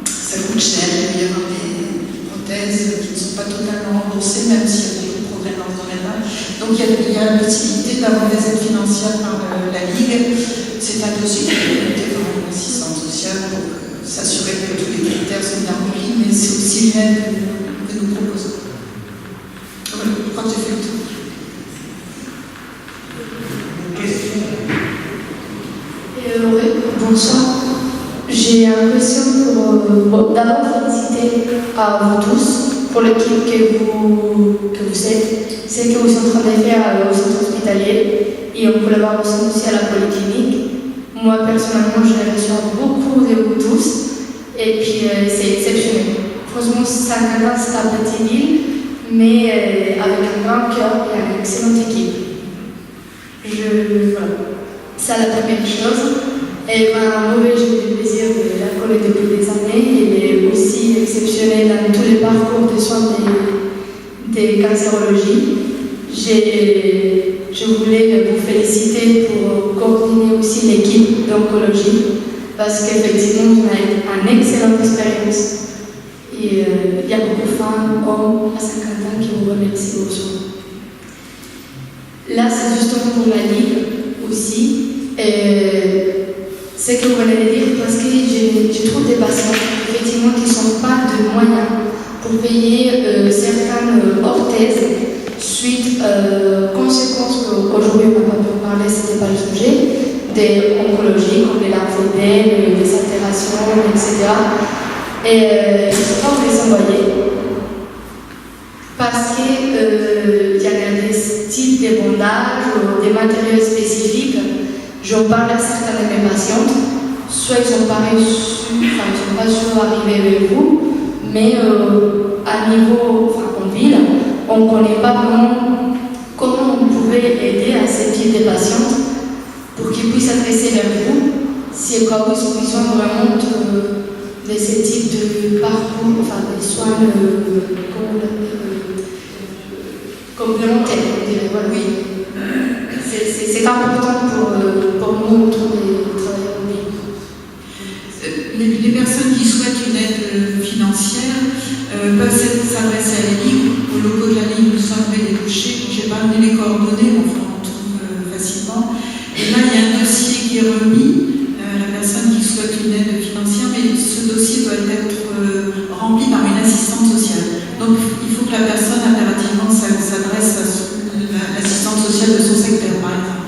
Speaker 5: Ça coûte cher. Il y a des prothèses qui ne sont pas totalement remboursées, même s'il y a beaucoup de progrès dans ce domaine-là. Donc il y a la possibilité d'avoir des aides financières par la Ligue. C'est un dossier qui est monté par l'assistance sociale pour s'assurer que tous les critères sont bien remplis, mais c'est aussi une aide que nous proposons. Voilà, je crois que j'ai fait le tour.
Speaker 6: Bonsoir. J'ai une question pour d'abord féliciter à vous tous pour l'équipe que vous êtes, celle que vous êtes en train de faire au centre hospitalier et en collaboration aussi à la polyclinique. Moi personnellement, je reçois beaucoup de vous tous et puis c'est exceptionnel. Franchement, Saint-Quentin, c'est une petite ville, mais avec un grand cœur et une excellente équipe. Voilà. C'est la première chose. Et moi, j'ai eu le plaisir de la connaître depuis des années. Elle est aussi exceptionnelle dans tous les parcours de soins de cancérologie. Je voulais vous féliciter pour coordonner aussi l'équipe d'oncologie parce qu'effectivement, vous avez une excellente expérience. Et il y a beaucoup de femmes, hommes à Saint-Quentin qui vous remercient aux soins. Là, c'est justement pour la Ligue aussi. C'est ce que vous venez de dire parce que je trouve des patients effectivement qui ne sont pas de moyens pour payer certaines orthèses suite aux conséquences qu'aujourd'hui on n'a pas pu parler, ce n'était pas le sujet, des oncologies comme les lymphodèmes, des altérations, etc. Et il ne faut pas vous les envoyer parce qu'il y a des styles de bondage ou des matériaux spécifiques. J'en parle à certaines de mes patientes, soit ils sont pas sûrs d'arriver avec vous, mais à niveau, en ville, on ne connaît pas vraiment comment on pouvait aider à ce type de patientes pour qu'ils puissent s'adresser vers vous, si au cas où ils ont besoin vraiment de ce type de parcours, des soins complémentaires, on dirait. Voilà, oui. C'est important pour nous de travailler en
Speaker 5: Les personnes qui souhaitent une aide financière peuvent s'adresser à la Ligue. Au logo de la Ligue, nous sommes rue des Bouchers. Je n'ai pas donné les coordonnées, mais on trouve facilement. Et là, il y a un dossier qui est remis à la personne qui souhaite une aide financière, mais ce dossier doit être rempli par une assistante sociale. Donc, il faut que la personne impérativement s'adresse à l'assistante sociale de son secteur, par exemple.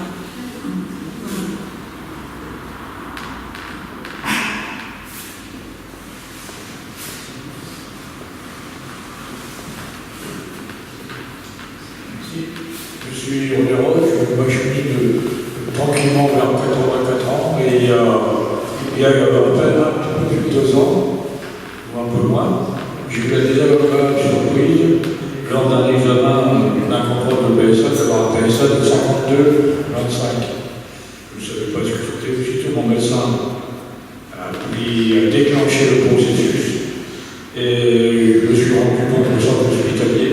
Speaker 7: Je suis Rodero, moi je suis tranquillement vers 84 ans et il y a à peine un peu plus de 2 ans, ou un peu moins, j'ai eu la désagréable surprise lors d'un examen d'un contrôle de PSA d'avoir un PSA de 52-25. Je ne savais pas ce que c'était, aussitôt mon médecin a déclenché le processus et je me suis rendu compte au centre hospitalier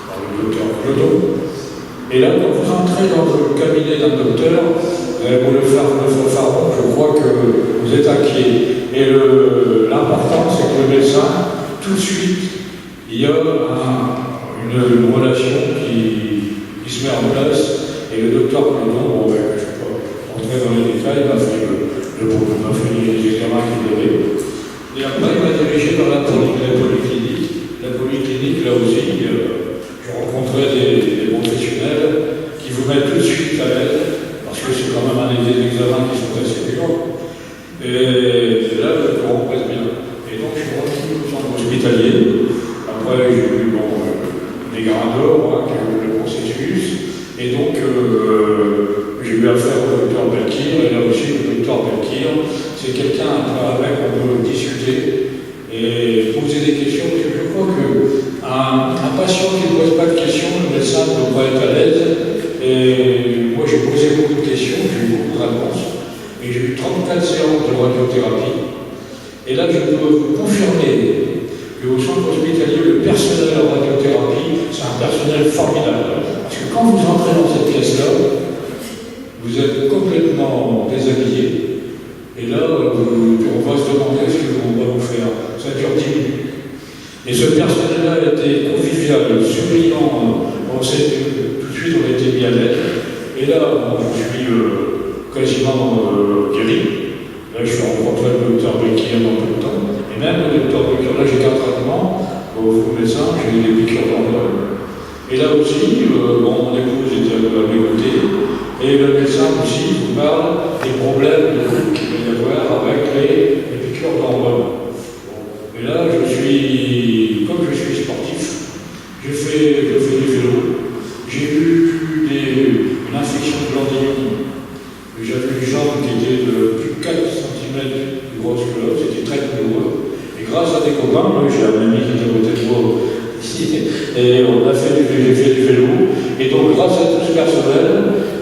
Speaker 7: par le docteur Clodo. Et là, quand vous entrez dans le cabinet d'un docteur, pour le faire je crois que vous êtes inquiet. Et l'important, c'est que le médecin, tout de suite, il y a une relation qui se met en place. Et le docteur Clodon, je ne vais pas rentrer dans les détails, m'a fait les examens qu'il devait. Et après, il m'a dirigé dans la polyclinique. La polyclinique, là aussi, je rencontrais des professionnels qui vous mettent tout de suite à l'aise, parce que c'est quand même des examens qui sont assez durs. Et là, je me représente bien. Et donc, je suis revenu au centre hospitalier. Après, j'ai eu des grains d'or, le processus. Et donc, j'ai eu affaire au docteur Belkir. Et là aussi, le docteur Belkir, c'est quelqu'un avec qui on peut discuter et poser des questions. Parce que je crois qu'un patient qui ne pose pas de questions, le médecin ne peut pas être à l'aise. Et moi, j'ai posé beaucoup de questions, j'ai eu beaucoup de réponses. Et j'ai eu 34 séances de radiothérapie. Et là, je peux vous confirmer qu'au centre hospitalier, le personnel en radiothérapie, c'est un personnel formidable. Parce que quand vous entrez dans cette pièce-là, vous êtes complètement déshabillé. Et là, on va se demander ce qu'on va vous faire. Ça dure 10 minutes. Et ce personnel-là a été convivial, souriant. Tout de suite, on a été mis à l'aise. Et là, je suis quasiment guéri. Là, je suis rencontré le docteur Belkir dans peu de temps. Et même le docteur Belkir, là, j'ai qu'un traitement au médecin, j'ai eu des piqûres dans le. Et là aussi, mon épouse était à mes côtés. Et le médecin aussi vous parle des problèmes qu'il va y avoir avec les piqûres d'hormones. Et là, comme je suis sportif, je fais du vélo. J'ai eu une infection de glandillon. J'avais une jambe qui était de plus de 4 cm plus grosse que l'autre, c'était très douloureux. Et grâce à des copains, j'ai un ami qui est à côté de moi ici, et j'ai fait du vélo. Et donc, grâce à tout ce personnel,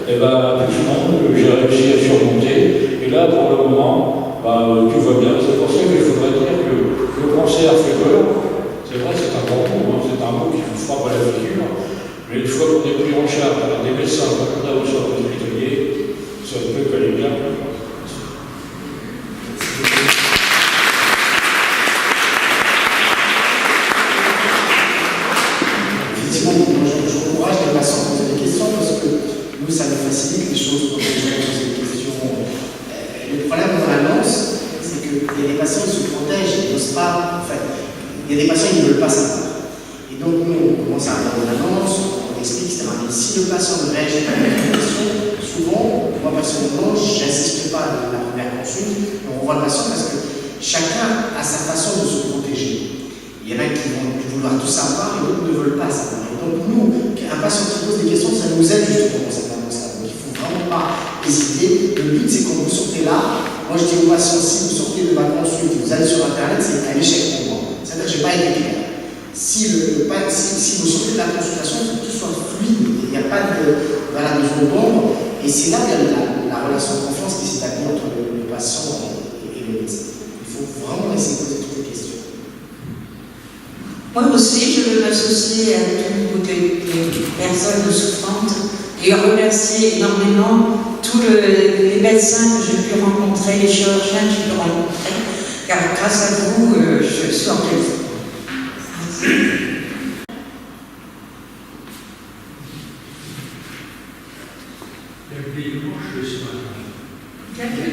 Speaker 7: tout ce monde, j'ai réussi à surmonter. Et là, pour le moment, tout va bien. C'est pour ça qu'il faudrait dire que le cancer fait peur. C'est vrai, c'est un grand mot, c'est un mot qui vous frappe à la figure. Mais une fois qu'on est pris en charge par des médecins, comme on a au centre hospitalier, ça ne peut qu'aller bien.
Speaker 2: Effectivement, je encourage les patients à poser des questions parce que nous, ça nous facilite les choses quand les gens posent des questions. Le problème dans l'annonce, c'est qu'il y a des patients qui se protègent, ils n'osent pas. Enfin, il y a des patients qui ne veulent pas savoir. Et donc, nous, on commence à avoir une annonce, on explique, c'est marqué. Si le patient ne réagit pas à une question, souvent, moi personnellement, je n'insiste pas à la première consulte, on revoit le patient parce que chacun a sa façon de se protéger. Il y en a qui vont vouloir tout savoir et d'autres ne veulent pas savoir. Et donc, nous, un patient qui pose des questions, ça nous aide justement dans cette annonce-là. Donc, il ne faut vraiment pas hésiter. Le but, c'est quand vous sortez là, moi je dis aux patients, si vous sortez de ma consulte et vous allez sur Internet, c'est un échec pour moi. C'est-à-dire que je n'ai pas été clair. Si vous sortez de la consultation, il faut que tout soit fluide, il n'y a pas de zone d'ombre, et c'est là où il y a la relation de confiance qui s'établit entre le patient et le médecin. Il faut vraiment essayer de poser toutes les questions.
Speaker 8: Moi aussi, je veux m'associer à toutes les personnes souffrantes et remercier énormément tous les médecins que j'ai pu rencontrer, les chirurgiens que j'ai pu rencontrer, car grâce à vous, je suis en plaisir.
Speaker 7: Quelques dimanches le soir.
Speaker 1: Quelques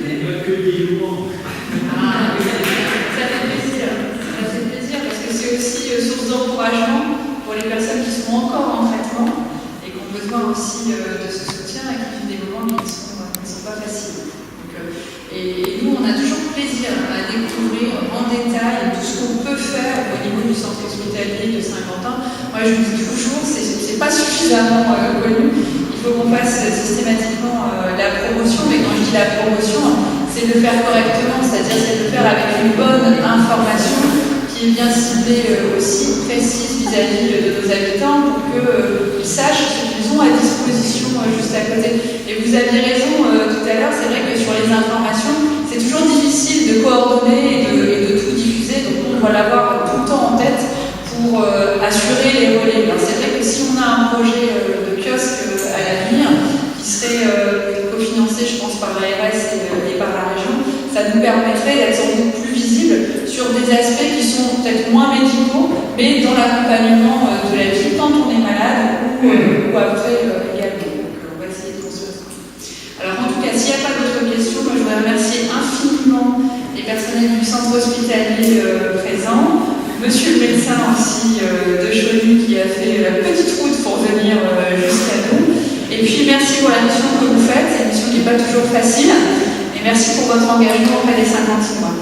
Speaker 7: dimanches.
Speaker 1: Ah, ça fait plaisir. Ça fait plaisir parce que c'est aussi source d'encouragement pour les personnes qui sont encore en traitement et qui ont besoin aussi de ce soutien et qui vivent des moments qui ne sont pas faciles. Donc, et nous, on a toujours plaisir à découvrir en détail tout ce qu'on peut faire au niveau du centre hospitalier de Saint-Quentin. Moi, je vous dis toujours, c'est pas suffisamment connu. Il faut qu'on fasse systématiquement la promotion, mais quand je dis la promotion, c'est de le faire correctement, c'est-à-dire c'est de le faire avec une bonne information qui est bien ciblée aussi, précise vis-à-vis de nos habitants pour qu'ils sachent ce qu'ils ont à disposition juste à côté. Et vous aviez raison tout à l'heure, c'est vrai que sur les informations, c'est toujours difficile de coordonner et de tout diffuser, donc on doit l'avoir tout le temps en tête pour assurer les relais. Alors c'est vrai que si on a un projet de kiosque à l'avenir qui serait cofinancé, je pense, par l'ARS et par la région, ça nous permettrait d'être sans doute plus visible sur des aspects qui sont peut-être moins médicaux, mais dans l'accompagnement de la vie quand on est malade ou après également. Donc on va essayer de construire ça. Alors en tout cas, s'il n'y a pas d'autres questions, moi je voudrais remercier infiniment les personnels du centre hospitalier présents, monsieur le médecin aussi de Chauny qui a fait la petite route pour venir jusqu'à nous. Et puis merci pour la mission que vous faites, c'est une mission qui n'est pas toujours facile. Et merci pour votre engagement auprès des Saint-Quentinois.